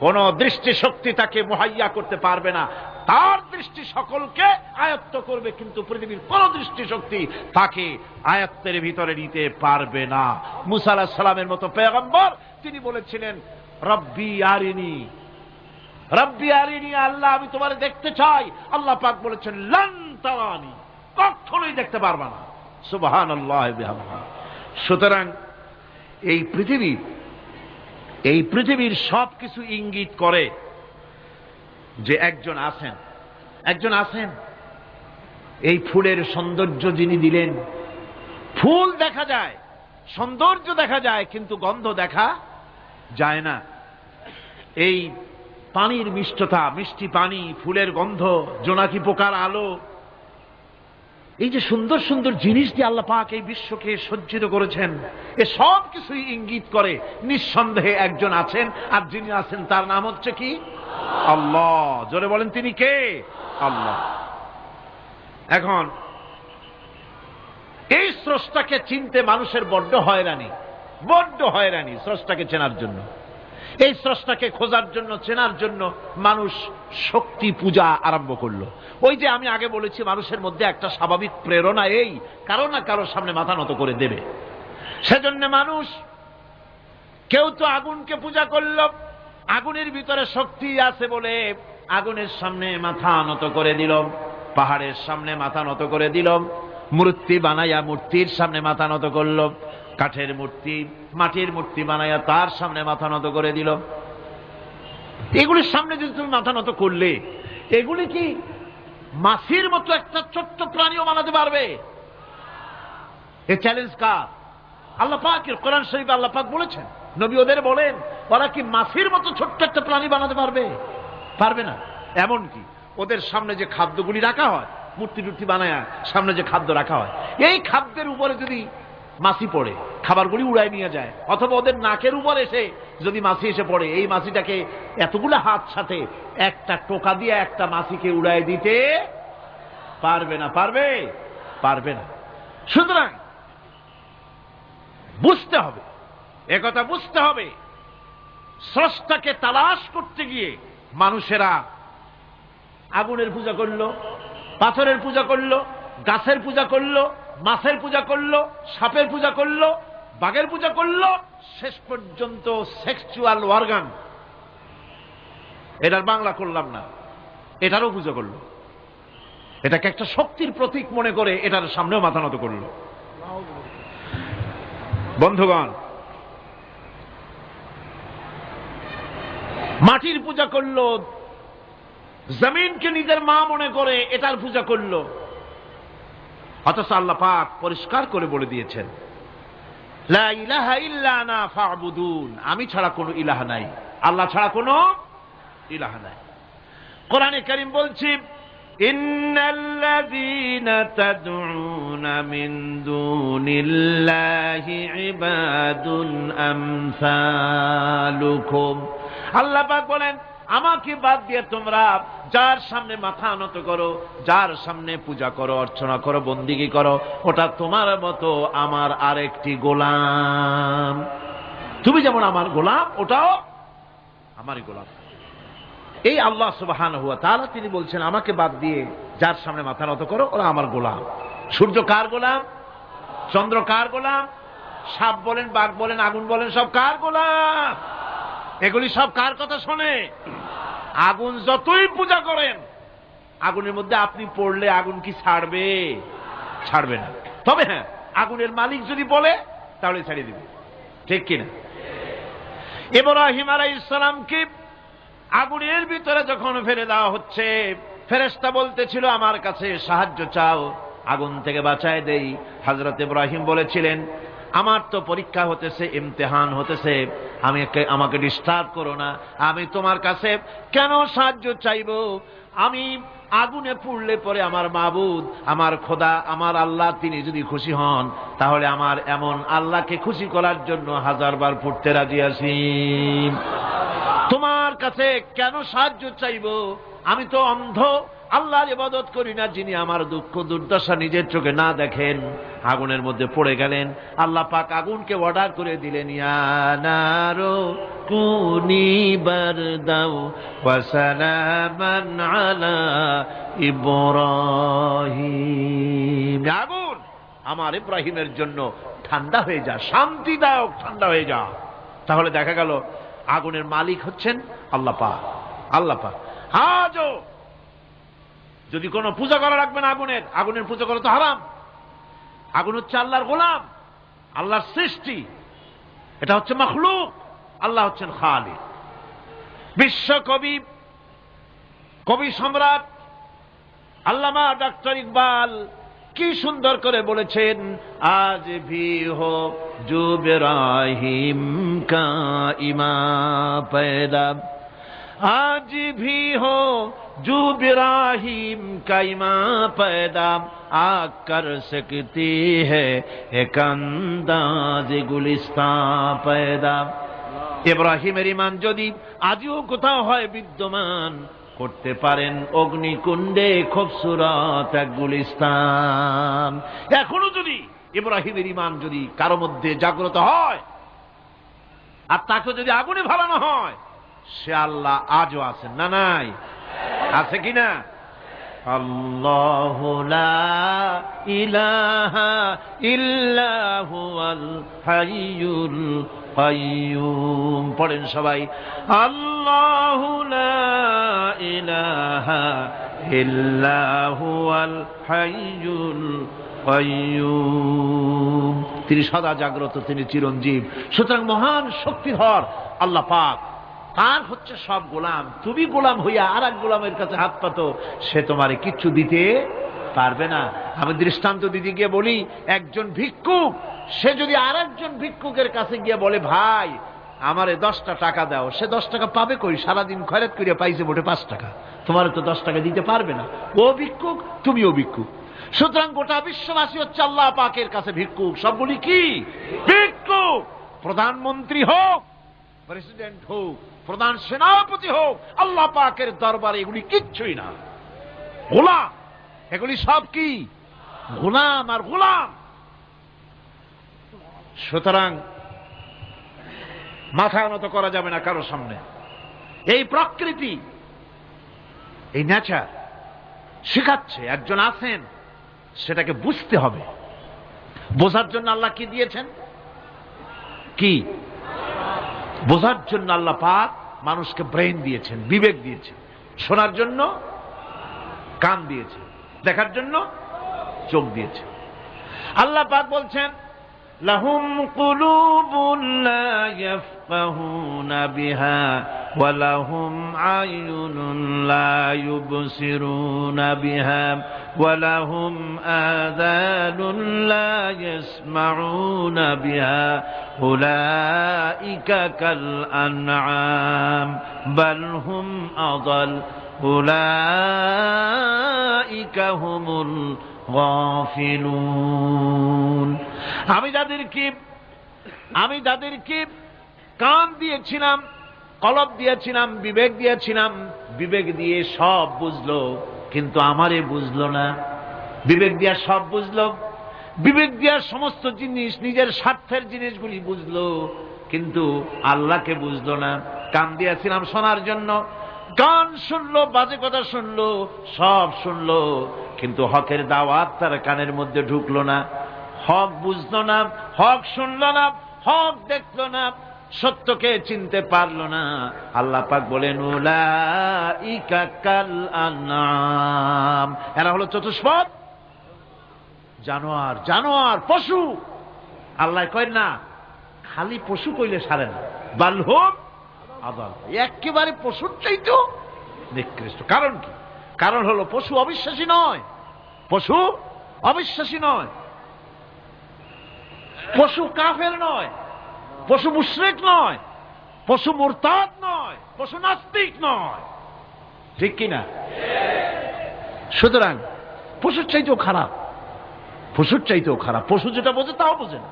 কোন দৃষ্টি শক্তি তাকে মুহাইয়া করতে পারবে না। তার দৃষ্টি সকলকে আয়ত্ত করবে, কিন্তু পৃথিবীর কোন দৃষ্টি শক্তি তাকে আয়ত্তের ভিতরে নিতে পারবে না। মুসা আলাইহিস সালামের মতো পয়গম্বর, তিনি বলেছিলেন রব্বি আরিনি, রব্বি আরিনি, আল্লাহ আমি তোমারে দেখতে চাই। আল্লাহ পাক বলেছেন লান তারানি, কখনোই দেখতে পারবে না। সুবহানাল্লাহ বিহামদিহি। সুতরাং এই পৃথিবীর সবকিছু ইঙ্গিত করে যে একজন আছেন। এই ফুলের সৌন্দর্য যিনি দিলেন, ফুল দেখা যায়, সৌন্দর্য দেখা যায়, কিন্তু গন্ধ দেখা যায় না। এই পানির মিষ্টতা, মিষ্টি পানি, ফুলের গন্ধ, জোনাকি পোকার আলো, এই যে সুন্দর সুন্দর জিনিস দিয়ে আল্লাহ পাক এই বিশ্বকে সজ্জিত করেছেন, এ সব কিছুই ইঙ্গিত করে নিঃসন্দেহে একজন আছেন। আর যিনি আছেন তার নাম হচ্ছে কি? আল্লাহ। জোরে বলেন তিনি কে? আল্লাহ। এখন এই স্রষ্টাকে চিনতে মানুষের বড্ড হয়রানি স্রষ্টাকে চেনার জন্য। এই স্রষ্টাকে খোঁজার জন্য, চেনার জন্য মানুষ শক্তি পূজা আরম্ভ করলো। ওই যে আমি আগে বলেছি, মানুষের মধ্যে একটা স্বাভাবিক প্রেরণা এই কারো না কারোর সামনে মাথা নত করে দেবে। সেজন্য মানুষ, কেউ তো আগুনকে পূজা করল, আগুনের ভিতরে শক্তি আছে বলে আগুনের সামনে মাথা নত করে দিল, পাহাড়ের সামনে মাথা নত করে দিল, মূর্তি বানাইয়া মূর্তির সামনে মাথা নত করল, কাঠের মূর্তি, মাটির মূর্তি বানাইয়া তার সামনে মাথা নত করে দিল। এগুলির সামনে যদি তুমি মাথা নত করলে, এগুলি কি মাছির মতো একটা ছোট্ট প্রাণীও বানাতে পারবে? এই চ্যালেঞ্জ কার? আল্লাহ পাকের। কোরআন শরীফে আল্লাহ পাক বলেছেন, নবী ওদের বলেন, ওরা কি মাছির মতো ছোট্ট একটা প্রাণী বানাতে পারবে? পারবে না। এমনকি ওদের সামনে যে খাদ্যগুলি রাখা হয়, মূর্তি টুর্তি বানায় সামনে যে খাদ্য রাখা হয়, এই খাদ্যের উপরে যদি মাছি পড়ে, খাবারগুলি উড়াই নিয়ে যায়, অথবা ওদের নাকের উপর এসে যদি মাছি এসে পড়ে, এই মাছিটাকে এতগুলো হাত সাথে একটা টোকা দিয়ে একটা মাছিকে উড়াই দিতে পারবে না। পারবে না। সুতরাং বুঝতে হবে, একথা বুঝতে হবে, স্রষ্টাকে তালাশ করতে গিয়ে মানুষেরা আগুনের পূজা করলো, পাথরের পূজা করলো, গাছের পূজা করলো, মাছের পূজা করলো, সাপের পূজা করলো, বাঘের পূজা করলো, শেষ পর্যন্ত সেক্সুয়াল অর্গান, এটার বাংলা করলাম না, এটারও পূজা করলো। এটাকে একটা শক্তির প্রতীক মনে করে এটার সামনেও মাথা নত করলো। বন্ধুগণ, মাটির পূজা করলো, জমিনকে নিজের মা মনে করে এটার পূজা করলো। অথচ আল্লাহ পাক পরিষ্কার করে বলে দিয়েছেন, লা ইলাহা ইল্লা আনা ফা'বুদুন, আমি ছাড়া কোনো ইলাহ নাই, আল্লাহ ছাড়া কোনো ইলাহ নাই। কোরআনে কারীম বলছে, ইন্নাল্লাযীনা তাদউনা মিন দুনিল্লাহি ইবাদুন আমসালুকুম। আল্লাহ পাক বলেন, আমাকে বাদ দিয়ে তোমরা যার সামনে মাথা নত করো, যার সামনে পূজা করো, অর্চনা করো, বন্দিগি করো, ওটা তোমার মতো আমার আরেকটি গোলাম। তুমি যেমন আমার গোলাম, ওটাও আমারই গোলাম। এই আল্লাহ সুবহানাহু ওয়া তাআলা তিনি বলছেন, আমাকে বাদ দিয়ে যার সামনে মাথা নত করো, ওরা আমার গোলাম। সূর্য কার গোলাম? চন্দ্র কার গোলাম? সাপ বলেন, বাঘ বলেন, আগুন বলেন, সব কার গোলাম? এগুলি সব কার কথা শোনে? আগুন যতই পূজা করেন, আগুনের মধ্যে আপনি পড়লে আগুন কি ছাড়বে? ছাড়বে না। তবে হ্যাঁ, আগুনের মালিক যদি বলে তাহলে ছাড়িয়ে দিবে, ঠিক কিনা? ইব্রাহিম আলাইহিস সালামকে আগুনের ভিতরে যখন ফেলে দেওয়া হচ্ছে, ফেরেশতা বলতেছিল, আমার কাছে সাহায্য চাও, আগুন থেকে বাঁচায় দেই। হযরত ইব্রাহিম বলেছিলেন, আমার তো পরীক্ষা হতেছে, ইমতিহান হতেছে, আমাকে ডিস্টার্ব করো না, আমি তোমার কাছে কেন সাহায্য চাইব? আমি আগুনে পুড়লে পরে আমার মাবুদ, আমার খোদা, আমার আল্লাহ তিনি যদি খুশি হন, তাহলে আমার এমন আল্লাহকে খুশি করার জন্য 1000 বার পুড়তে রাজি আছি। তোমার কাছে কেন সাহায্য চাইব? আমি তো অন্ধ, আল্লাহর ইবাদত করি না, যিনি আমার দুঃখ দুর্দশা নিজের চোখে না দেখেন। আগুনের মধ্যে পড়ে গেলেন। আল্লাহ পাক আগুনকে অর্ডার করে দিলেন, ইয়া নারু কুনি বারদাও ওয়া সালামান আলা ইব্রাহিম। আগুন, আমার ইব্রাহিমের জন্য ঠান্ডা হয়ে যা, শান্তিদায়ক ঠান্ডা হয়ে যা। তাহলে দেখা গেল আগুনের মালিক হচ্ছেন আল্লাহ পাক। আল্লাহ পাক আজও যদি কোনো পূজা করা রাখবেন আগুনের, আগুনের পূজা করা তো হারাম। আগুন হচ্ছে আল্লাহর গোলাম, আল্লাহর সৃষ্টি, এটা হচ্ছে মাখলুক, আল্লাহ হচ্ছেন খালিক। বিশ্বকবি, কবি সম্রাট আল্লামা ডক্টর ইকবাল কি সুন্দর করে বলেছেন, আজ ভি হো জো ইব্রাহিম কা ইমা পয়দা, आज भी हो जो इब्राहिम का इमां पैदा, आग कर सकती है एक अंदाज गुलिस्तां पैदा। ইব্রাহিমের ঈমান যদি আজও কোথাও হয় বিদ্যমান, করতে পারেন অগ্নিকুণ্ডে খুবসুরত এক গুলিস্তান। এখনো যদি ইব্রাহিমের ঈমান যদি কারো মধ্যে জাগ্রত হয়, আর তাকে যদি আগুনে ভালানো হয়, সে আল্লাহ আজও আছেন না? নাই? আছে কিনা? আল্লাহু লা ইলাহা ইল্লা হুয়াল হাইয়ুল কাইয়্যুম। পড়েন সবাই, আল্লাহু লা ইলাহা ইল্লা হুয়াল হাইয়ুল কাইয়্যুম। তিনি সদা জাগ্রত, তিনি চিরঞ্জীব। সুতরাং মহান শক্তিধর আল্লাহ পাক, তার হচ্ছে সব গোলাম। তুমি গোলাম হইয়া আর এক গোলামের কাছে হাত পাতো, সে তোমারে কিচ্ছু দিতে পারবে না। আমি দৃষ্টান্ত দিতে গিয়ে বলি, একজন ভিক্ষুক সে যদি আর একজন ভিক্ষুকের কাছে গিয়ে বলে, ভাই আমারে 10টা টাকা দাও, সে 10 টাকা পাবে কই? সারাদিন খয়রাত করিয়া পাইছে মোটে 5 টাকা, তোমারে তো 10 টাকা দিতে পারবে না। ও ভিক্ষুক, তুমিও ভিক্ষুক। সুতরাং গোটা বিশ্ববাসী হচ্ছে আল্লাহ পাকের কাছে ভিক্ষুক। সবগুলি কি ভিক্ষুক? প্রধানমন্ত্রী হোক, প্রেসিডেন্ট হোক, প্রধান সেনাপতি হোক, আল্লাহ পাকের দরবারে এগুলি কিচ্ছুই না, গোলাম। এগুলি সব কি? গোলাম আর গোলাম। সুতরাং মাথা নত করা যাবে না কারো সামনে। এই প্রকৃতি, এই নেচার শেখাচ্ছে, একজন আছেন, সেটাকে বুঝতে হবে। বোঝার জন্য আল্লাহ কি দিয়েছেন? কি? বোঝার জন্য আল্লাহ পাক মানুষকে ব্রেন দিয়েছেন, বিবেক দিয়েছেন, শোনার জন্য কান দিয়েছে, দেখার জন্য চোখ দিয়েছে। আল্লাহ পাক বলছেন লাহুম কুলুবুন লা ইয়াফকাহুনা বিহা ওয়া লাহুম আয়ুনুন লা ইউবসিরুনা বিহা ওয়া লাহুম আযানুন লা ইয়াসমাউনা বিহা উলাইকা কাল আনআম বাল হুম আযাল উলাইকা হুমুল গাফিলুন। আমি যাদেরকে কান দিয়েছিলাম, কলব দিয়েছিলাম, বিবেক দিয়েছিলাম, বিবেক দিয়ে সব বুঝলো, কিন্তু আমারে বুঝলো না। বিবেক দিয়া সব বুঝলো, বিবেক দিয়া সমস্ত জিনিস, নিজের স্বার্থের জিনিসগুলি বুঝলো, কিন্তু আল্লাহকে বুঝলো না। কান দিয়েছিলাম শোনার জন্য, গান শুনলো, বাজে কথা শুনলো, সব শুনলো, কিন্তু হকের দাওয়াত তার কানের মধ্যে ঢুকলো না। হক বুঝলো না, হক শুনলো না, হক দেখলো না, সত্যকে চিনতে পারলো না। আল্লাহ পাক বলেন উলাইকা কাল আনআম, এরা হলো চতুষ্পদ জানোয়ার, জানোয়ার পশু। আল্লাহ কয় না খালি পশু কইলে সারে না, বাল হুম আযাল, একেবারে পশুর চাইতেও নিকৃষ্ট। কারণ কি? কারণ হলো পশু অবিশ্বাসী নয়, পশু অবিশ্বাসী নয়, পশু কাফের নয়, পশু মুশরিক নয়, পশু মুরতাদ নয়, পশু নাস্তিক নয়, ঠিক কিনা? সুতরাং পশুর চাইতেও খারাপ, পশুর চাইতেও খারাপ। পশু যেটা বোঝে তাও বোঝে না।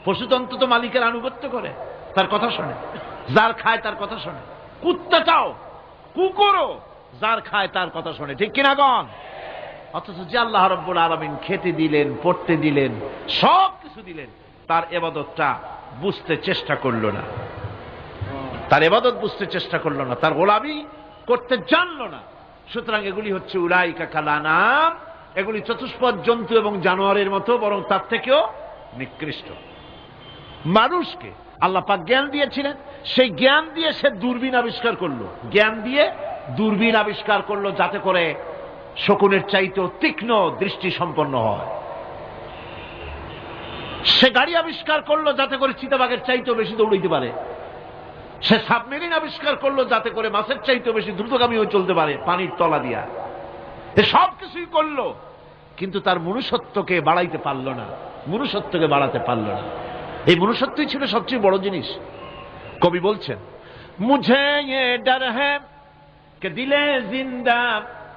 পশু তো অন্তত মালিকের আনুগত্য করে, তার কথা শোনে, যার খায় তার কথা শোনে। কুত্তাটাও, কুকুরও যার খায় তার কথা শোনে, ঠিক কিনা গণ? অথচ যে আল্লাহ রাব্বুল আলামিন খেতে দিলেন, পড়তে দিলেন, সব কিছু দিলেন, তার ইবাদতটা বুঝতে চেষ্টা করলো না, তার ইবাদত বুঝতে চেষ্টা করলো না, তার গোলামি করতে জানলো না। সুতরাং এগুলি হচ্ছে উলাইকা কাল আনআম, এগুলি চতুষ্পদ জন্তু এবং জানোয়ারের মতো, বরং তার থেকেও নিকৃষ্ট। মানুষকে আল্লাহ পাক জ্ঞান দিয়েছিলেন, সেই জ্ঞান দিয়ে সে দূরবীন আবিষ্কার করলো, জ্ঞান দিয়ে দূরবীন আবিষ্কার করলো, যাতে করে শকুনের চাইতেও তীক্ষ্ণ দৃষ্টি সম্পন্ন হয়। সে গাড়ি আবিষ্কার করলো যাতে করে চিতাবাঘের চাইতেও বেশি দৌড়াইতে পারে। সে সাবমেরিন আবিষ্কার করলো যাতে করে মাছের চাইতেও বেশি দ্রুতগামী হয়ে চলতে পারে পানির তলা দিয়া। সব কিছুই করলো, কিন্তু তার মনুষ্যত্বকে বাড়াইতে পারলো না, মনুষ্যত্বকে বাড়াতে পারলো না। এই মনুষ্যত্বই ছিল সবচেয়ে বড় জিনিস। কবি বলছেন মুঝে ये डर है कि दिले जिंदा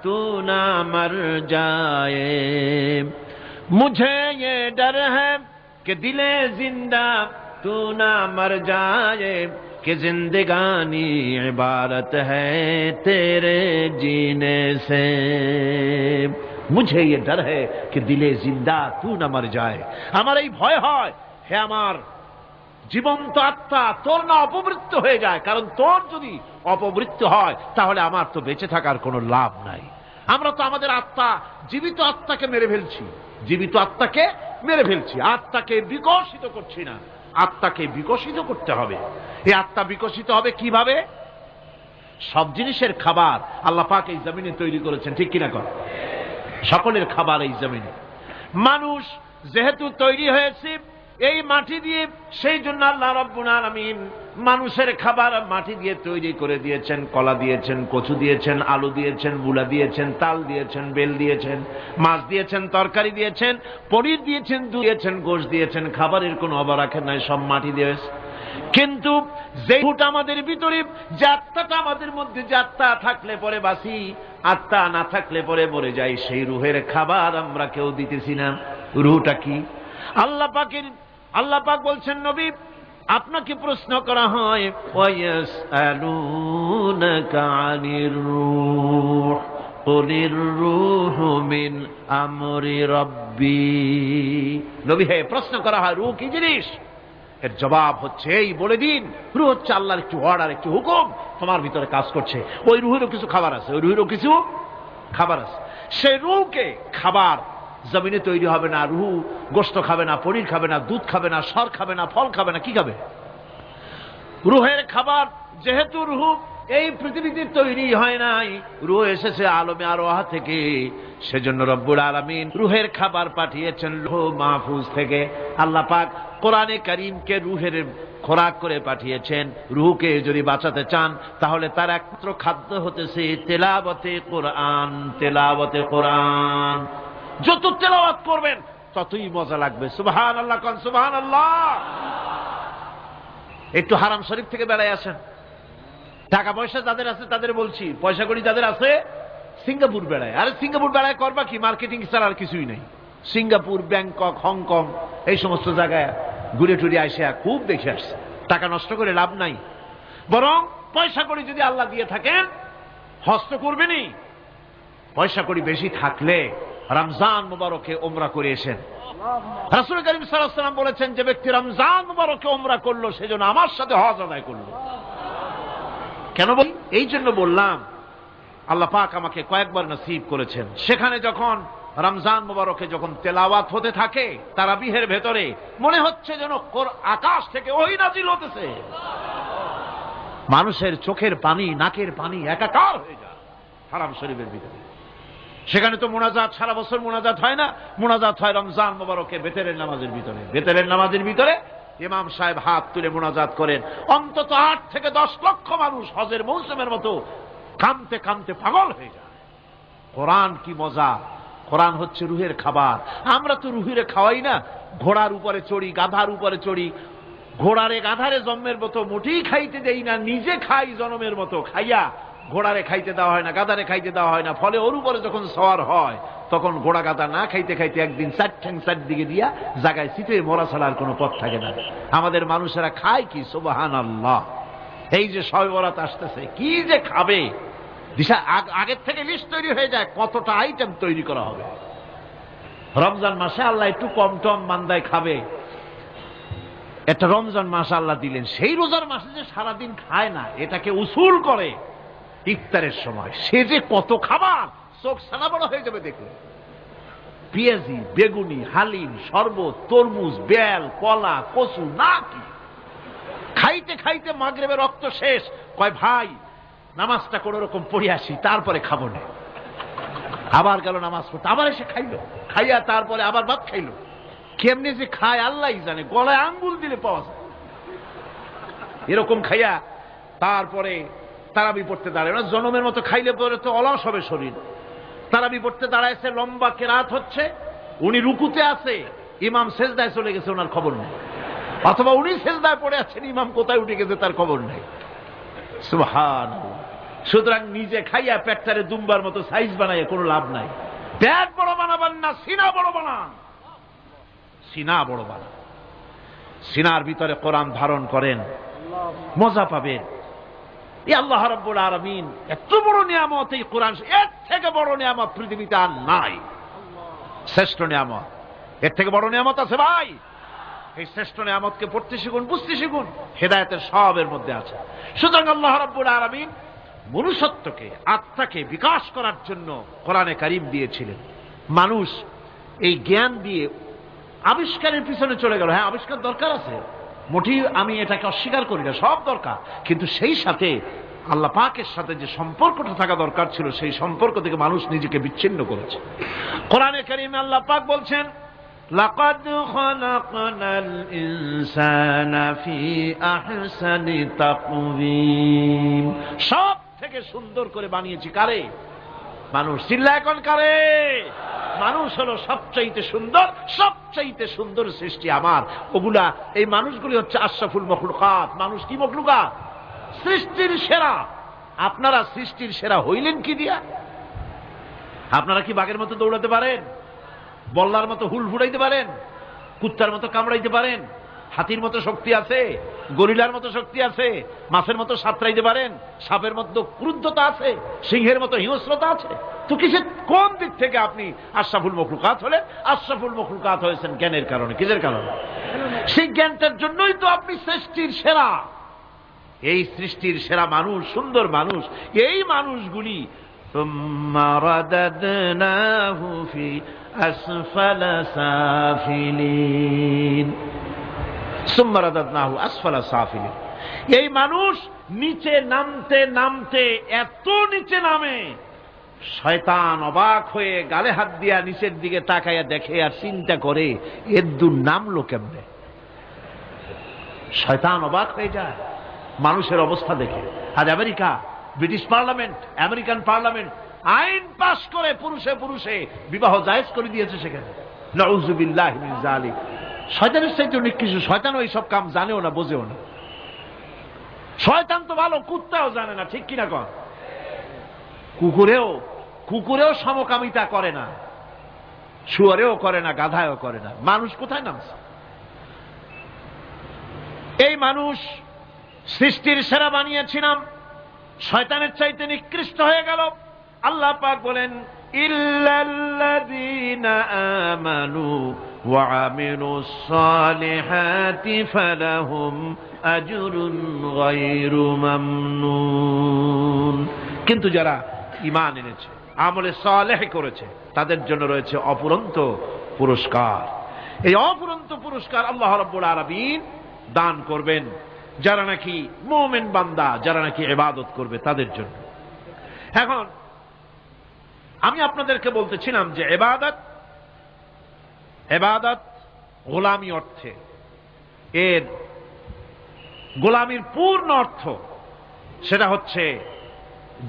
तू ना मर जाए, मुझे ये डर है कि दिले जिंदा तू ना मर जाए, कि जिंदगानी इबारत है तेरे जीने से, मुझे ये डर है कि दिले जिंदा तू ना मर जाए। আমার এই ভয় হয়, হে আমার জীবন্ত আত্মা, তোর না অপমৃত্যু হয়ে যায়। কারণ তোর যদি অপমৃত্যু হয় তাহলে আমার তো বেঁচে থাকার কোনো লাভ নাই। আমরা তো আমাদের আত্মা, জীবিত আত্মাকে মেরে ফেলছি, জীবিত আত্মাকে মেরে ফেলছি, আত্মাকে বিকশিত করছি না। আত্মাকে বিকশিত করতে হবে। এই আত্মা বিকশিত হবে কিভাবে? সব জিনিসের খাবার আল্লাহ পাক এই জমিনে তৈরি করেছেন, ঠিক কিনা কর? সকলের খাবার এই জমিনে। মানুষ যেহেতু তৈরি হয়েছে এই মাটি দিয়ে, সেই জন্য আল্লাহ রাব্বুল আলামিন মানুষের খাবার মাটি দিয়ে তৈরি করে দিয়েছেন। কলা দিয়েছেন, কচু দিয়েছেন, আলু দিয়েছেন, মূলা দিয়েছেন, তাল দিয়েছেন, বেল দিয়েছেন, মাছ দিয়েছেন, তরকারি দিয়েছেন, পনির দিয়েছেন, দুধ দিয়েছেন, গোশত দিয়েছেন। খাবারের কোনো অভাব রাখেন নাই, সব মাটি দিয়েছে। কিন্তু যে রুহটা আমাদের ভিতরে, যে আত্মাটা আমাদের মধ্যে, যে আত্মা থাকলে পরে বাঁচি, আত্মা না থাকলে পরে মরে যাই, সেই রুহের খাবার আমরা কেউ দিতেছি না। রুহটা কি? আল্লাহ পাক বলছেন নবী, আপনাকে প্রশ্ন করা হয় ওয়ায়াসআলুনাকা আনির রূহ কুলির রূহু মিন আমরি রাব্বি। নবী হে, প্রশ্ন করা হয় রূহ কি জিনিস? এর জবাব হচ্ছে এই, বলে দিন রূহ হচ্ছে আল্লাহর একটু অর্ডার, একটু হুকুম তোমার ভিতরে কাজ করছে। ওই রূহেরও কিছু খাবার আছে, ওই রূহেরও কিছু খাবার আছে। সেই রূহকে খাবার জমিনে তৈরি হবে না। রুহ গোশত খাবে না, পনির খাবে না, দুধ খাবে না, সর খাবে না, ফল খাবে না, কি খাবে? রুহের খাবার যেহেতু রুহ এই পৃথিবীতে তৈরি হয় নাই, রুহ এসেছে আলমে আরওয়াহ থেকে, সেজন্য রব্বুল আলামিন রুহের খাবার পাঠিয়েছেন লৌহ মাহফুজ থেকে। আল্লাহ পাক কোরআনে কারীমকে রুহের খোরাক করে পাঠিয়েছেন। রুহকে যদি বাঁচাতে চান তাহলে তার একমাত্র খাদ্য হতেছে তেলাওয়াতে কোরআন। তেলাওয়াতে কোরআন, যত তেলাওয়াত করবেন ততই মজা লাগবে। সুবহানাল্লাহ, কোন সুবহানাল্লাহ। একটু হারাম শরীফ থেকে বেড়ায় আসেন। টাকা পয়সা যাদের আছে তাদের বলছি, পয়সা কড়ি যাদের আছে সিঙ্গাপুর বেড়ায়। আরে সিঙ্গাপুর বেড়ায় করবা কি? মার্কেটিং ছাড়া আর কিছুই নাই। সিঙ্গাপুর, ব্যাংকক, হংকং এই সমস্ত জায়গায় ঘুরে টুরে আসে খুব দেখে আসছে। টাকা নষ্ট করে লাভ নাই, বরং পয়সা কড়ি যদি আল্লাহ দিয়ে থাকেন হস্ত করবেনই। পয়সা কড়ি বেশি থাকলে রমজান মুবারকে উমরা করে এসেন। রাসূল করিম সাল্লাল্লাহু আলাইহি ওয়াসাল্লাম বলেছেন, যে ব্যক্তি রমজান মুবারকে উমরা করলো সেজন্য আমার সাথে হজ আদায় করলো। কেন বলি? এই জন্য বললাম, আল্লাহ পাক আমাকে কয়েকবার নসিব করেছেন। সেখানে যখন রমজান মুবারকে যখন তেলাওয়াত হতে থাকে তারাবিহের ভেতরে, মনে হচ্ছে যেন আকাশ থেকে ওহী নাজিল হতেছে। মানুষের চোখের পানি, নাকের পানি একাকার হয়ে যায় হারাম শরীফের ভিতরে। সেখানে তো মোনাজাত সারা বছর মোনাজাত হয় না, মোনাজাত হয় রমজান মুবারকে বেতেরের নামাজের ভিতরে। বেতেরের নামাজের ভিতরে ইমাম সাহেব হাত তুলে মোনাজাত করেন। অন্তত 8 থেকে 10 লক্ষ মানুষ হজের মৌসুমের মতো কাঁদতে কাঁদতে পাগল হয়ে যায়। কোরআন কি মজা! কোরআন হচ্ছে রুহের খাবার। আমরা তো রুহিরে খাওয়াই না, ঘোড়ার উপরে চড়ি, গাধার উপরে চড়ি, ঘোড়ারে গাধারে জন্মের মতো মোটেই খাইতে দেই না, নিজে খাই জন্মের মতো। খাইয়া ঘোড়ারে খাইতে দেওয়া হয় না, গাধারে খাইতে দেওয়া হয় না। ফলে ওর উপরে যখন সওয়ার হয় তখন ঘোড়া গাধা না খাইতে খাইতে একদিন 4 ঠ্যাং 4 দিকে দিয়া জায়গায় সিটে মরা ছাড়া আর কোনো পথ থাকে না। আমাদের মানুষেরা খায় কি? সুবহানাল্লাহ। এই যে শবে বরাত আসতেছে, কি যে খাবে দিশা আগের থেকে লিস্ট তৈরি হয়ে যায় কতটা আইটেম তৈরি করা হবে। রমজান মাসে আল্লাহ একটু কম টম মান্দায় খাবে, একটা রমজান মাস আল্লাহ দিলেন। সেই রোজার মাসে যে সারাদিন খায় না, এটাকে উসুল করে ইফতারের সময় সে যে কত খাবার, চোখ সানা বড় হয়ে যাবে দেখলে। পেঁয়াজি, বেগুনি, হালিম, শরবত, তরমুজ, বেল, কলা, কচু, না কি খাইতে খাইতে মাগরিবের রক্ত শেষ। কয় ভাই নামাজটা কোন রকম পড়ে আসি, তারপরে খাবো না। আবার গেল নামাজ পড়তে, আবার এসে খাইলো, খাইয়া তারপরে আবার ভাত খাইলো। কেমনি যে খায় আল্লাহ জানে, গলায় আঙ্গুল দিলে পাওয়া যায় এরকম খাইয়া। তারপরে তারাবি পড়তে দাঁড়ায় না, জনমের মতো খাইলে পরে তো অলস হবে শরীর। তারাবি পড়তে দাঁড়াইছে, লম্বা কেরাত হচ্ছে, উনি রুকুতে আছে, ইমাম সেজদায় চলে গেছে, ওনার খবর নেই। অথবা উনি সেজদায় পড়ে আছেন, ইমাম কোথায় উঠে গেছে তার খবর নেই। সুবহানাল্লাহ। সুতরাং নিজে খাইয়া পেটটারে দুম্বার মতো সাইজ বানাইয়া কোনো লাভ নাই। পেট বড় বানাবেন না, সিনা বড় বানান। সিনা বড় বানান, সিনার ভিতরে কোরআন ধারণ করেন, মজা পাবেন। এই আল্লাহ রাব্বুল আলামিন এত বড় নিয়ামত, এই কোরআন, এর থেকে বড় নিয়ামত পৃথিবীতে আর নাই। শ্রেষ্ঠ নিয়ামত, এর থেকে বড় নিয়ামত আছে ভাই? এই শ্রেষ্ঠ নিয়ামতকে পড়তে শিখুন, বুঝতে শিখুন, হেদায়েতের সবের মধ্যে আছে। সুতরাং আল্লাহ রাব্বুল আলামিন মনুষ্যত্বকে, আত্মাকে বিকাশ করার জন্য কোরআনে কারীম দিয়েছিলেন। মানুষ এই জ্ঞান দিয়ে আবিষ্কারের পিছনে চলে গেল। হ্যাঁ, আবিষ্কার দরকার আছে, মোটেই আমি এটাকে অস্বীকার করি না, সব দরকার। কিন্তু সেই সাথে আল্লাহ পাকের সাথে যে সম্পর্কটা থাকা দরকার ছিল, সেই সম্পর্ক থেকে মানুষ নিজেকে বিচ্ছিন্ন করেছে। কোরআনে কারীমে আল্লাহ পাক বলছেন, লাকাদ খালাকনাল ইনসানা ফি আহসানি তাকওয়িম। সব থেকে সুন্দর করে বানিয়েছি কারে? মানুষ। চিল্লা এখন কারে? মানুষ হলো সবচাইতে সুন্দর, সবচাইতে সুন্দর সৃষ্টি আমার। ওগুলা, এই মানুষগুলি হচ্ছে আশরাফুল মখলুকাত। মানুষ কি মখলুকাত? সৃষ্টির সেরা। আপনারা সৃষ্টির সেরা হইলেন কি দিয়া? আপনারা কি বাঘের মতো দৌড়াতে পারেন? বল্লার মতো হুল ফুটাইতে পারেন? কুত্তার মতো কামড়াইতে পারেন? হাতির মতো শক্তি আছে? গরিলার মতো শক্তি আছে? মাছের মতো সাঁতরাইতে পারেন? সাপের মতো ক্রুদ্ধতা আছে? সিংহের মতো হিংস্রতা আছে? তো কিসের, কোন দিক থেকে আপনি আশরাফুল মখলুকাত হলেন? আশরাফুল মখলুকাত হয়েছেন জ্ঞানের কারণে। কিসের কারণে? সেই জ্ঞানটার জন্যই তো আপনি সৃষ্টির সেরা। এই সৃষ্টির সেরা মানুষ, সুন্দর মানুষ, এই মানুষগুলি সুম্মা রাদাদনাহু ফি আসফালা সাফিলিন। সুম্মা রাদাদনাহু আসফালা সাফিলিন। এই মানুষ নিচে নামতে নামতে এত নিচে নামে, শয়তান অবাক হয়ে গালে হাত দিয়া নিচের দিকে তাকাইয়া দেখে আর চিন্তা করে এর দূর নামলো কেমনে। শয়তান অবাক হয়ে যায় মানুষের অবস্থা দেখে। আজ America, British parliament, American parliament আইন পাশ করে পুরুষে পুরুষে বিবাহ জায়েজ করে দিয়েছে সেখানে। নাউযুবিল্লাহি মিন যালিক। শয়তানের চাইতে অনেক কিছু। শয়তান ওই সব কাম জানেও না, বোঝেও না। শয়তান তো ভালো, কুত্তাও জানে না, ঠিক কিনা কর? কুকুরেও সমকামিতা করে না, শুয়ারেও করে না, গাধায়ও করে না। মানুষ কোথায় নামছে? এই মানুষ সৃষ্টির সেরা বানিয়েছিলাম, শয়তানের চাইতে নিকৃষ্ট হয়ে গেল। আল্লাহ পাক বলেন, ইল্লাল্লাযীনা আমানু ওয়া আমিলুস সালিহাতি ফালাহুম আজরুন গায়রু মামনুন। কিন্তু যারা ঈমান এনেছে, আমলে সালেহ করেছে, তাদের জন্য রয়েছে অফুরন্ত পুরস্কার। এই অফুরন্ত পুরস্কার আল্লাহ রাব্বুল আলামিন দান করবেন যারা নাকি মুমিন বান্দা, যারা নাকি ইবাদত করবে তাদের জন্য। এখন আমি আপনাদেরকে বলতেছিলাম যে ইবাদত গোলামি অর্থে, এর গোলামির পূর্ণ অর্থ সেটা হচ্ছে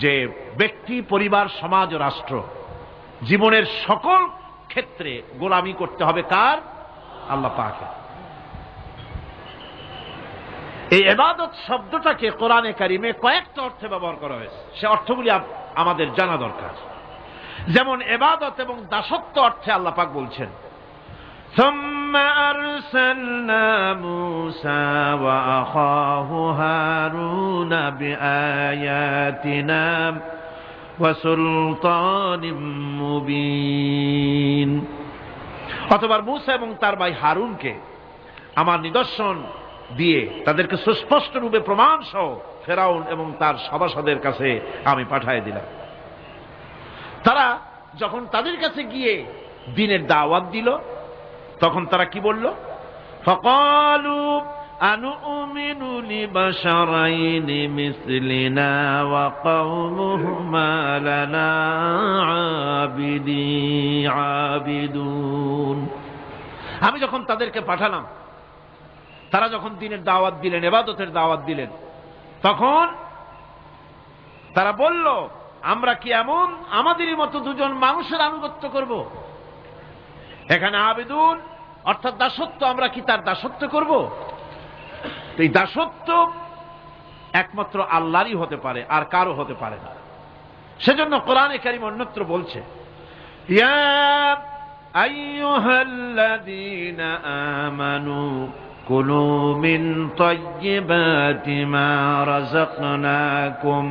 যে ব্যক্তি, পরিবার, সমাজ ও রাষ্ট্র, জীবনের সকল ক্ষেত্রে গোলামি করতে হবে কার? আল্লাহ পাকের। এই ইবাদত শব্দটাকে কোরআনে কারিমে কয়েকটা অর্থে ব্যবহার করা হয়েছে, সে অর্থগুলি আমাদের জানা দরকার। যেমন ইবাদত এবং দাসত্ব অর্থে আল্লাহ পাক বলছেন, সুম্মা আরসালনা মূসা ওয়া আখাহু হারুনা বিআয়াতিনা ওয়া সুলতানিম মুবিন। অতঃপর মূসা এবং তার ভাই হারুনকে আমার নিদর্শন দিয়ে তাদেরকে সুস্পষ্ট রূপে প্রমাণ সহ ফেরাউন এবং তার সভাসদের কাছে আমি পাঠিয়ে দিলাম। তারা যখন তাদের কাছে গিয়ে দ্বীনের দাওয়াত দিল, তখন তারা কি বলল? ফাকালু আনুমিনু লিবাশারাইনি মিসলিনা ওয়া কওমুহুমা লানা আবিদুন। আমি যখন তাদেরকে পাঠালাম, তারা যখন দ্বীনের দাওয়াত দিলেন, ইবাদতের দাওয়াত দিলেন, তখন তারা বলল, আমরা কি এমন আমাদেরই মতো দুজন মানুষের আনুগত্য করব? এখানে আবিদুন অর্থাৎ দাসত্ব, আমরা কি তার দাসত্ব করব? এই দাসত্ব একমাত্র আল্লাহরই হতে পারে, আর কারো হতে পারে না। সেজন্য কোরআনে কারীম অন্যত্র বলছে, ইয়া আইয়ুহাল্লাযীনা আমানু কুলু মিন তাইয়্যিবাতি মা রাযাকনাকুম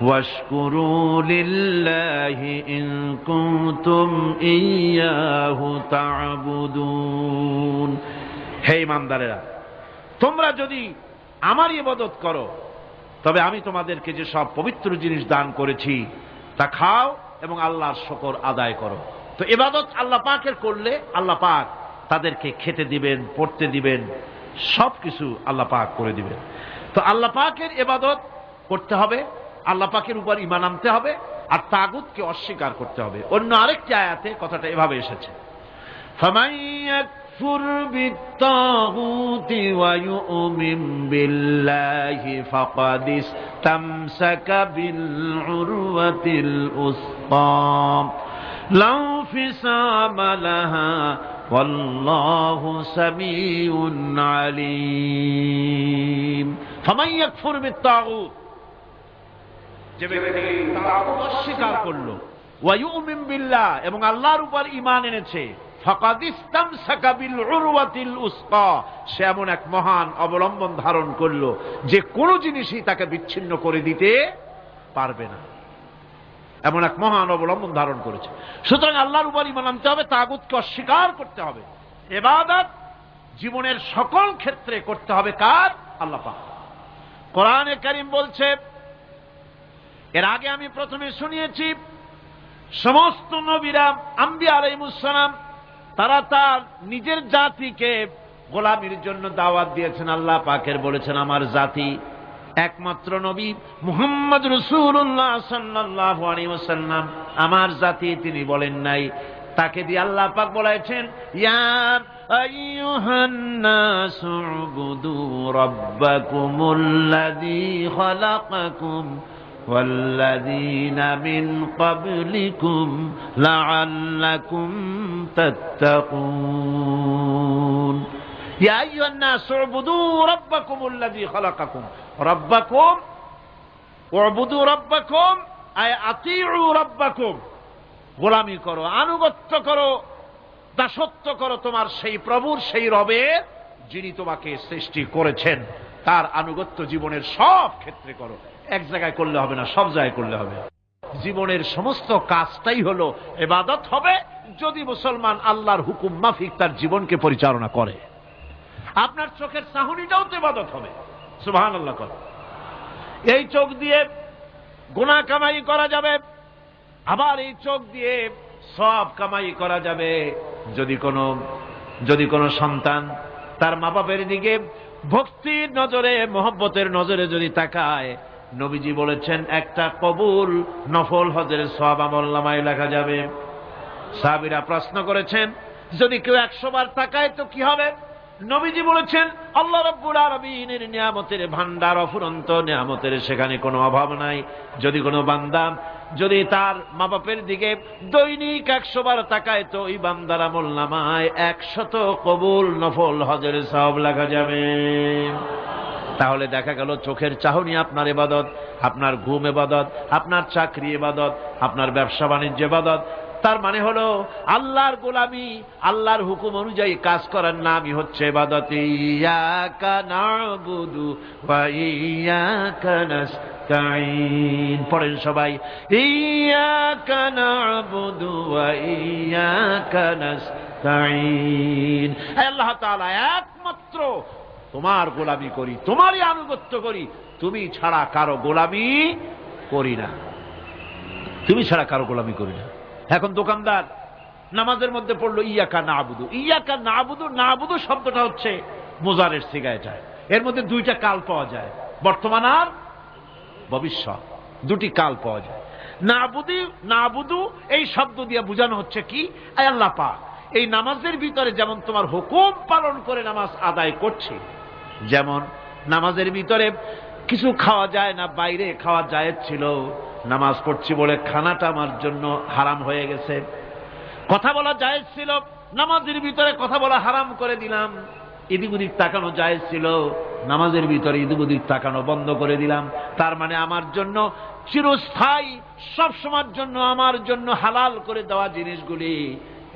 ওয়াশকুরু লিল্লাহি ইন কুনতুম ইয়্যাহু তা'বুদুন। হে ঈমানদারেরা, তোমরা যদি আমার ইবাদত করো, তবে আমি তোমাদেরকে যে সব পবিত্র জিনিস দান করেছি তা খাও এবং আল্লাহর শুকর আদায় করো। তো ইবাদত আল্লাহ পাকের করলে আল্লাহ পাক তাদেরকে খেতে দিবেন, পড়তে দিবেন, সবকিছু আল্লাহ পাক করে দিবেন। তো আল্লাহ পাকের ইবাদত করতে হবে, আল্লাহ পাকের উপর ঈমান আনতে হবে, আর তাগুতকে অস্বীকার করতে হবে। অন্য আরেকটি আয়াতে কথাটা এভাবে এসেছে, ফামান ইয়াকফুর বিত্তাগুতি ওয়া ইউমিন বিল্লাহি ফাকাদ ইসতামসাকা বিল উরওয়াতিল উসকা লা ইনফিসামা লাহা ওয়াল্লাহু সামিউন আলীম। ফামান ইয়াকফুর বিত্তাগুত, যে ব্যক্তি তাগুত অস্বীকার করলো, ওয়া ইউমিন বিল্লাহ এবং আল্লাহর উপর ঈমান এনেছে, ফাকাদ ইসতামসাকা বিল উরওয়াতিল উসকা, সে এমন এক মহান অবলম্বন ধারণ করলো যে কোনো জিনিসই তাকে বিচ্ছিন্ন করে দিতে পারবে না। এমন এক মহান অবলম্বন ধারণ করেছে। সুতরাং আল্লাহর উপর ঈমান আনতে হবে, তাগুতকে অস্বীকার করতে হবে। ইবাদত জীবনের সকল ক্ষেত্রে করতে হবে কার? আল্লাহ পাক। কোরআনে কারীম বলছে, এর আগে আমি প্রথমে শুনিয়েছি, সমস্ত নবীরা, আম্বিয়া আলাইহিমুস সালাম, তারা তার নিজের জাতিকে গোলামির জন্য দাওয়াত দিয়েছেন আল্লাহ পাকের বলেছেন আমার জাতি একমাত্র নবী মুহাম্মদ রাসূলুল্লাহ সাল্লাল্লাহু আলাইহি ওয়াসাল্লাম আমার জাতি তিনি বলেন নাই, তাকে দিয়ে আল্লাহ পাক বলেছেন ইয়া আইয়ুহান নাসু উবুদু রাব্বাকুমুল্লাযী খালাকাকুম ওয়াল্লাযীনা মিন ক্বাবলিকুম লাআল্লাকুম তাত্তাকুন। ইয়া আইয়ুহান নাসু উবুদু রাব্বাকুমুল্লাযী খালাকাকুম, রাব্বাকুম উবুদু রাব্বাকুম আয় আতিউ রাব্বাকুম, গোলামি করো, আনুগত্য করো, দাসত্ব করো তোমার সেই প্রভুর, সেই রবের যিনি তোমাকে সৃষ্টি করেছেন, তার আনুগত্য জীবনের সব ক্ষেত্রে করো। এক জায়গায় করলে হবে না, সব জায়গায় করলে হবে। জীবনের সমস্ত কাজটাই হলো ইবাদত হবে যদি মুসলমান আল্লাহর হুকুম মাফিক তার জীবনকে পরিচালনা করে। আপনার চোখের চাহনিটাও তো ইবাদত হবে, সুবহানাল্লাহ। এই চোখ দিয়ে গুনাহ কামাই করা যাবে, আবার এই চোখ দিয়ে সব কামাই করা যাবে। যদি কোনো সন্তান তার মা বাপের দিকে ভক্তির নজরে, মহব্বতের নজরে যদি তাকায়, নবীজি বলেছেন একটা কবুল নফল হজের সওয়াব আমলনামায় লেখা যাবে। সাহাবীরা প্রশ্ন করেছেন যদি কেউ 100 বার তাকায় তো কি হবে? নবীজি বলেছেন আল্লাহ রাব্বুল আলামিনের নিয়ামতের ভান্ডার অফুরন্ত নিয়ামতের, সেখানে কোনো অভাব নাই। যদি কোনো বান্দা যদি তার মা বাপের দিকে দৈনিক 100 বার তাকায় তো ওই বান্দার আমলনামায় 100 কবুল নফল হজের সওয়াব লেখা যাবে। তাহলে দেখা গেল চোখের চাহনি আপনার ইবাদত, আপনার ঘুম ইবাদত, আপনার চাকরি ইবাদত, আপনার ব্যবসা বাণিজ্য ইবাদত। তার মানে হলো আল্লাহর গোলামি, আল্লাহর হুকুম অনুযায়ী কাজ করার নামই হচ্ছে ইবাদত। ইয়াকা না'বুদু ওয়া ইয়াকা নাস্তাঈন, পড়েন সবাই, ইয়াকা না'বুদু ওয়া ইয়াকা নাস্তাঈন। আল্লাহ তাআলা একমাত্র তোমার গোলামি করি, তোমারই আনুগত্য করি, তুমি ছাড়া কারো গোলামি করি না, তুমি ছাড়া কারো গোলামি করি না। এখন দোকানদার নামাজের মধ্যে পড়লো ইয়াকা না'বুদু। ইয়াকা না'বুদু, না'বুদু শব্দটা হচ্ছে মুজারের সিগায় যায়, এর মধ্যে দুইটা কাল পাওয়া যায়, বর্তমান আর ভবিষ্যৎ, দুটি কাল পাওয়া যায়। না'বুদু এই শব্দ দিয়ে বোঝানো হচ্ছে কি, আল্লাহ পাক এই নামাজের ভিতরে যেমন তোমার হুকুম পালন করে নামাজ আদায় করছি, যেমন নামাজের ভিতরে কিছু খাওয়া যায় না, বাইরে খাওয়া জায়েজ ছিল, নামাজ পড়ছি বলে খানাটা আমার জন্য হারাম হয়ে গেছে। কথা বলা জায়েজ ছিল, নামাজের ভিতরে কথা বলা হারাম করে দিলাম। এদিক ওদিক তাকানো জায়েজ ছিল, নামাজের ভিতরে এদিক ওদিক তাকানো বন্ধ করে দিলাম। তার মানে আমার জন্য চিরস্থায়ী, সব সময়ের জন্য আমার জন্য হালাল করে দেওয়া জিনিসগুলি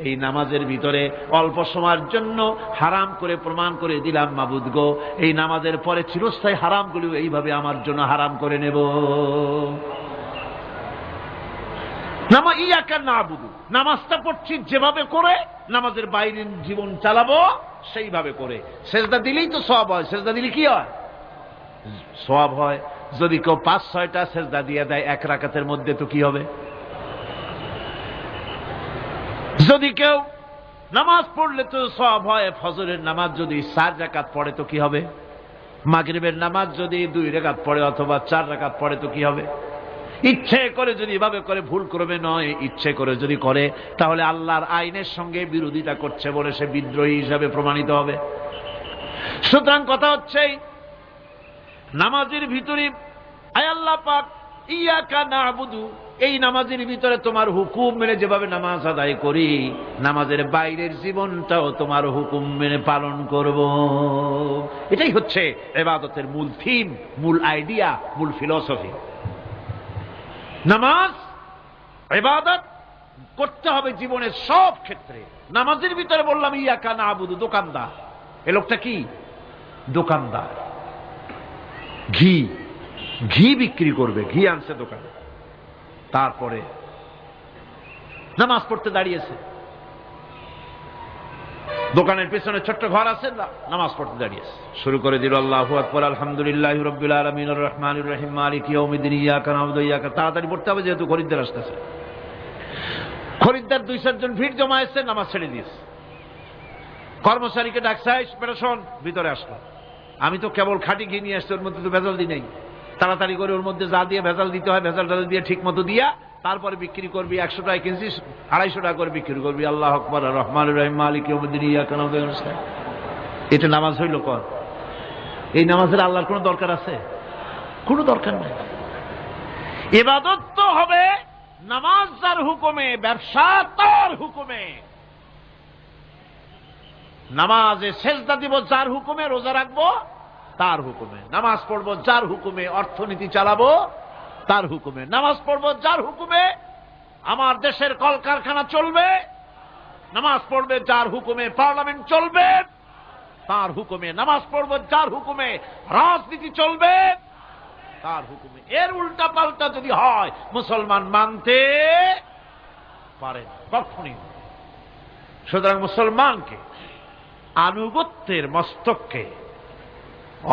এই নামাজের ভিতরে অল্প সময়ের জন্য হারাম করে প্রমাণ করে দিলাম। মাবুদ গো, এই নামাজের পরে চিরস্থায়ী হারামগুলি এইভাবে আমার জন্য হারাম করে নেব। ইয়াকা না'বুদু, নামাজটা পড়ছি যেভাবে করে, নামাজের বাইরের জীবন চালাবো সেইভাবে করে। সেজদা দিলেই তো সওয়াব হয়, সেজদা দিলে কি হয়? সওয়াব হয়। যদি কেউ 5-6টা সেজদা দিয়ে দেয় এক রাকাতের মধ্যে তো কি হবে? যদি কেউ নামাজ পড়লে তো সওয়াব হয়। ফজরের নামাজ যদি 4 রাকাত পড়ে তো কি হবে? মাগরিবের নামাজ যদি 2 রাকাত পড়ে অথবা 4 রাকাত পড়ে তো কি হবে? ইচ্ছে করে যদি এভাবে করে, ভুল করবে নয়, ইচ্ছে করে যদি করে, তাহলে আল্লাহর আইনের সঙ্গে বিরোধিতা করছে বলে সে বিদ্রোহী হিসাবে প্রমাণিত হবে। সুতরাং কথা হচ্ছে নামাজের ভিতরে আয় আল্লাহ পাক ইয়াকা না'বুদু, এই নামাজের ভিতরে তোমার হুকুম মেনে যেভাবে নামাজ আদায় করি, নামাজের বাইরের জীবনটাও তোমার হুকুম মেনে পালন করব। এটাই হচ্ছে ইবাদতের মূল থিম, মূল আইডিয়া, মূল ফিলসফি। নামাজ ইবাদত করতে হবে জীবনের সব ক্ষেত্রে। নামাজের ভিতরে বললাম ইয়াকা না'বুদু, দোকানদার, এ লোকটা কি? দোকানদার, ঘি বিক্রি করবে, ঘি আনছে দোকানে, তারপরে নামাজ পড়তে দাঁড়িয়েছে। দোকানের পেছনে ছোট্ট ঘর আছে, নামাজ পড়তে দাঁড়িয়েছে, শুরু করে দিল আল্লাহু আকবার, আলহামদুলিল্লাহি রাব্বিল আলামিন আর রহমানির রহিম মালিকি ইয়াউমিদ্দিন, ইয়াকা না'বুদু ওয়া ইয়াকা। তাড়াতাড়ি পড়তে হবে যেহেতু খরিদ্দার আসতেছে। খরিদ্দার 2-4 জন ভিড় জমায়েছে, নামাজ ছেড়ে দিয়েছে। কর্মচারীকে ডাকছে, বেটা শোন, ভিতরে আসলো। আমি তো কেবল খাঁটি ঘি নিয়ে আসছি, ওর মধ্যে তো ভেজাল দিই নাই। তাড়াতাড়ি করে ওর মধ্যে যা দিয়ে ভেজাল দিতে হয় ভেজাল টাজাল দিয়ে ঠিক মতো দিয়া তারপরে বিক্রি করবি। 100 টাকা কিনছি, 250 টাকা করে বিক্রি করবি। আল্লাহ আকবার, রহমান রহিম, মালিক ইয়াউমিদ্দিন, ইয়াকা না'বুদু ওয়া ইয়াকা নাস্তাঈন। এটা নামাজ হইল? কর, এই নামাজের আল্লাহর কোনো দরকার আছে? কোনো দরকার নাই। ইবাদত তো হবে নামাজ যার হুকুমে, ব্যবসা তার হুকুমে। নামাজে সেজদা দিব যার হুকুমে, রোজা রাখবো তার হুকুমে, নামাজ পড়বো যার হুকুমে, অর্থনীতি চালাবো তার হুকুমে, নামাজ পড়বো যার হুকুমে, আমার দেশের কলকারখানা চলবে, নামাজ পড়বে যার হুকুমে, পার্লামেন্ট চলবে তার হুকুমে, নামাজ পড়বো যার হুকুমে, রাজনীতি চলবে তার হুকুমে। এর উল্টা পাল্টা যদি হয় মুসলমান মানতে পারে কখনই। সুতরাং মুসলমানকে আনুগত্যের মস্তককে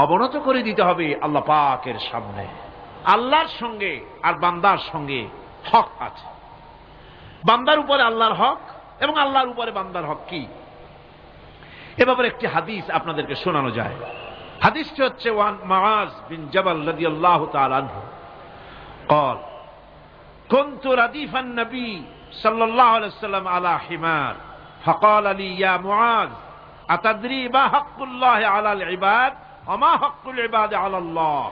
অবনত করে দিতে হবে আল্লাহ পাকের সামনে। আল্লাহর সঙ্গে আর বান্দার সঙ্গে হক আছে। বান্দার উপরে আল্লাহর হক এবং আল্লাহর উপরে বান্দার হক কি, এ ব্যাপারে একটি হাদিস আপনাদেরকে শোনানো যায়। হাদিসটি হচ্ছে ওয়ান মুআজ বিন জাবাল রাদিয়াল্লাহু তাআলা আনহু قال كنت رديف النبي صلى الله عليه وسلم على حمار فقال لي يا معاذ أتدري ما حق الله على العباد وما حق العباد على الله।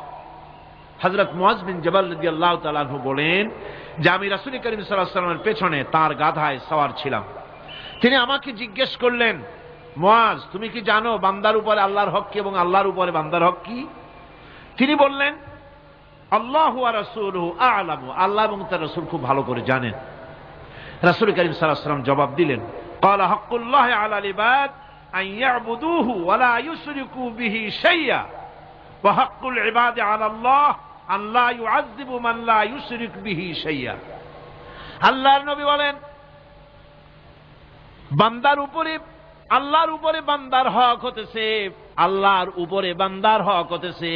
হযরত মুআজ বিন জাবাল রাদিয়াল্লাহু তাআলা আনহু বলেন যে আমি রাসূল করিম সাল্লাল্লাহু আলাইহি ওয়াসাল্লামের পেছনে তার গাধায় সওয়ার ছিলাম। তিনি আমাকে জিজ্ঞেস করলেন, মুআজ তুমি কি জানো বান্দার উপরে আল্লাহর হক কি এবং আল্লাহর উপরে বান্দার হক কি? তিনি বললেন, আল্লাহু ওয়া রাসূলুহু আ'লামু, আল্লাহ এবং তার রাসূল খুব ভালো করে জানেন। রাসূল করিম সাল্লাল্লাহু আলাইহি ওয়াসাল্লাম জবাব দিলেন, ক্বালা হাক্কুল্লাহি আলাল ইবাদ আন ইয়াবুদুহু ওয়া লা ইউশরিকু বিহি শাইয়্যা ওয়া হাক্কুল ইবাদি আলাল্লাহ আন লা ইউআযযিবু মান লা ইউশরিক বিহি শাইয়্যা। আল্লাহর নবী বলেন, বান্দার উপরে আল্লাহর উপরে বান্দার হক হতেছে, আল্লাহর উপরে বান্দার হক হতেছে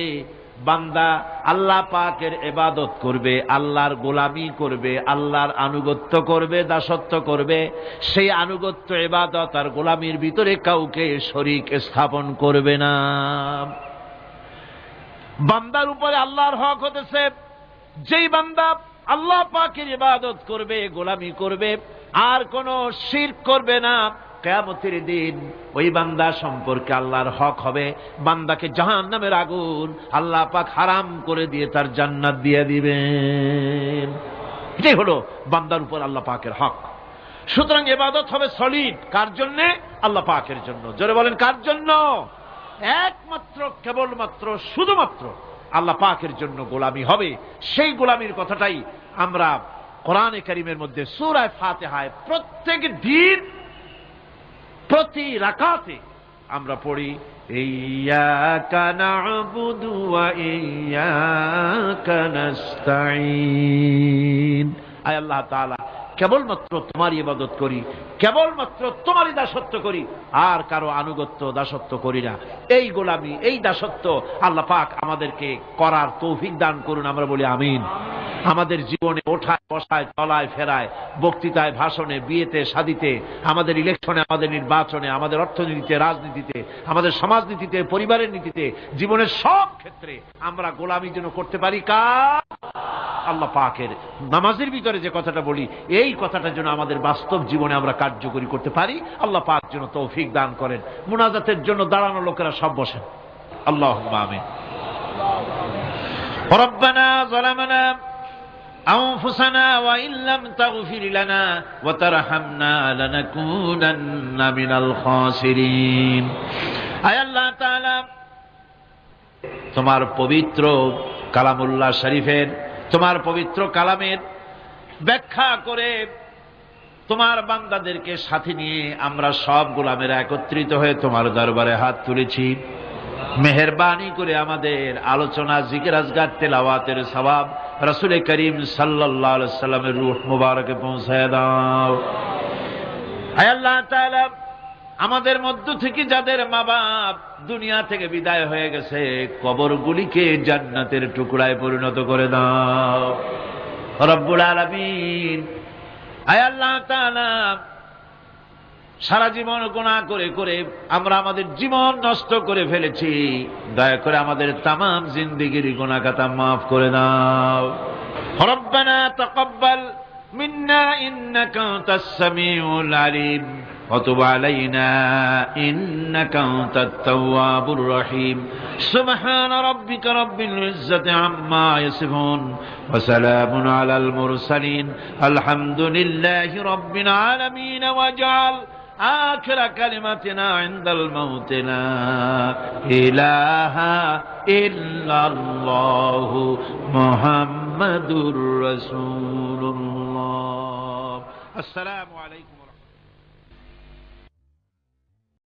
বান্দা আল্লাহ পাকের ইবাদত করবে, আল্লাহর গোলামি করবে, আল্লাহর আনুগত্য করবে, দাসত্ব করবে। সেই আনুগত্য ইবাদত আর গোলামির ভিতরে কাউকে শরীক স্থাপন করবে না। বান্দার উপরে আল্লাহর হক হতেছে যেই বান্দা আল্লাহ পাকের ইবাদত করবে, গোলামি করবে, আর কোন শিরক করবে না, কিয়ামতের দিন ওই বান্দা সম্পর্কে আল্লাহর হক হবে বান্দাকে জাহান্নামের আগুন আল্লাহ পাক হারাম করে দিয়ে তার জান্নাত দিয়ে দিবেন। এটাই হলো বান্দার উপর আল্লাহ পাকের হক। সুতরাং ইবাদত হবে সলিড কার জন্য? আল্লাহ পাকের জন্য। জোরে বলেন কার জন্য? একমাত্র, কেবলমাত্র, শুধুমাত্র আল্লাহ পাকের জন্য গোলামি হবে। সেই গোলামির কথাটাই আমরা কোরআনে কারীমের মধ্যে সূরা ফাতিহায় প্রত্যেক দিন প্রতি রাকাতে আমরা পড়ি, ইয়্যাকা না'বুদু ওয়া ইয়্যাকা নাস্তাঈন। আয় আল্লাহ তাআলা, কেবলমাত্র তোমার ইবাদত করি, কেবলমাত্র তোমারই দাসত্ব করি, আর কারো আনুগত্য দাসত্ব করি না। এই গোলামি, এই দাসত্ব আল্লাহ পাক আমাদেরকে করার তৌফিক দান করুন। আমরা বলি আমিন। আমাদের জীবনে ওঠায় বসায়, চলায় ফেরায়, বক্তৃতায়, ভাষণে, বিয়েতে, শাদীতে, আমাদের ইলেকশনে, আমাদের নির্বাচনে, আমাদের অর্থনীতিতে, রাজনীতিতে, আমাদের সমাজনীতিতে, পরিবারের নীতিতে, জীবনের সব ক্ষেত্রে আমরা গোলামি যেন করতে পারি কার? আল্লাহ পাকের। নামাজের ভিতরে যে কথাটা বলি, এই কথাটা যেন আমাদের বাস্তব জীবনে আমরা কার্যকরী করতে পারি। আল্লাহ পাক যেন তৌফিক দান করেন। মুনাজাতের জন্য দাঁড়ানো লোকেরা সব বসেন। আল্লাহুম্মা আমিন। রব্বানা যালামনা أنفسنا وإن لم تغفر لنا وترحمنا لنكونن من الخاسرين। আয় আল্লাহ তাআলা, তোমার পবিত্র কালামুল্লাহ শরীফের, তোমার পবিত্র কালামের ব্যাখ্যা করে তোমার বান্দাদেরকে সাথে নিয়ে আমরা সব গোলামেরা একত্রিত হয়ে তোমার দরবারে হাত তুলেছি। মেহেরবানি করে আমাদের আলোচনা, জিকির, আজকার, তেলাওয়াতের সওয়াব রাসূল করিম সাল্লাল্লাহু আলাইহি ওয়াসাল্লামের রূহ মুবারকে পৌঁছায় দাও। হে আল্লাহ তাআলা, আমাদের মধ্য থেকে যাদের মা বাপ দুনিয়া থেকে বিদায় হয়ে গেছে, কবরগুলিকে জান্নাতের টুকরায় পরিণত করে দাও রব্বুল আলামিন। হে আল্লাহ তাআলা, সারা জীবন গুনাহ করে করে আমরা আমাদের জীবন নষ্ট করে ফেলেছি। দয়া করে আমাদের তামাম জিন্দেগির গুনাহ খাতা মাফ করে দাও। রব্বানা তাকাব্বাল মিন্না ইন্নাকা আনতাস সামিউল আলিম ওয়া তুব আলাইনা ইন্নাকা আনতাত তাওয়াবুর রহিম। সুবহান রাব্বিকা রাব্বিল ইজ্জাতি আম্মা ইয়াসিফুন ওয়া সালামুন আলাল মুরসালিন আলহামদুলিল্লাহি রাব্বিল আলামিন। ওয়াজআল آخر كلمتنا عند الموت لا إله إلا الله محمد رسول الله. السلام عليكم.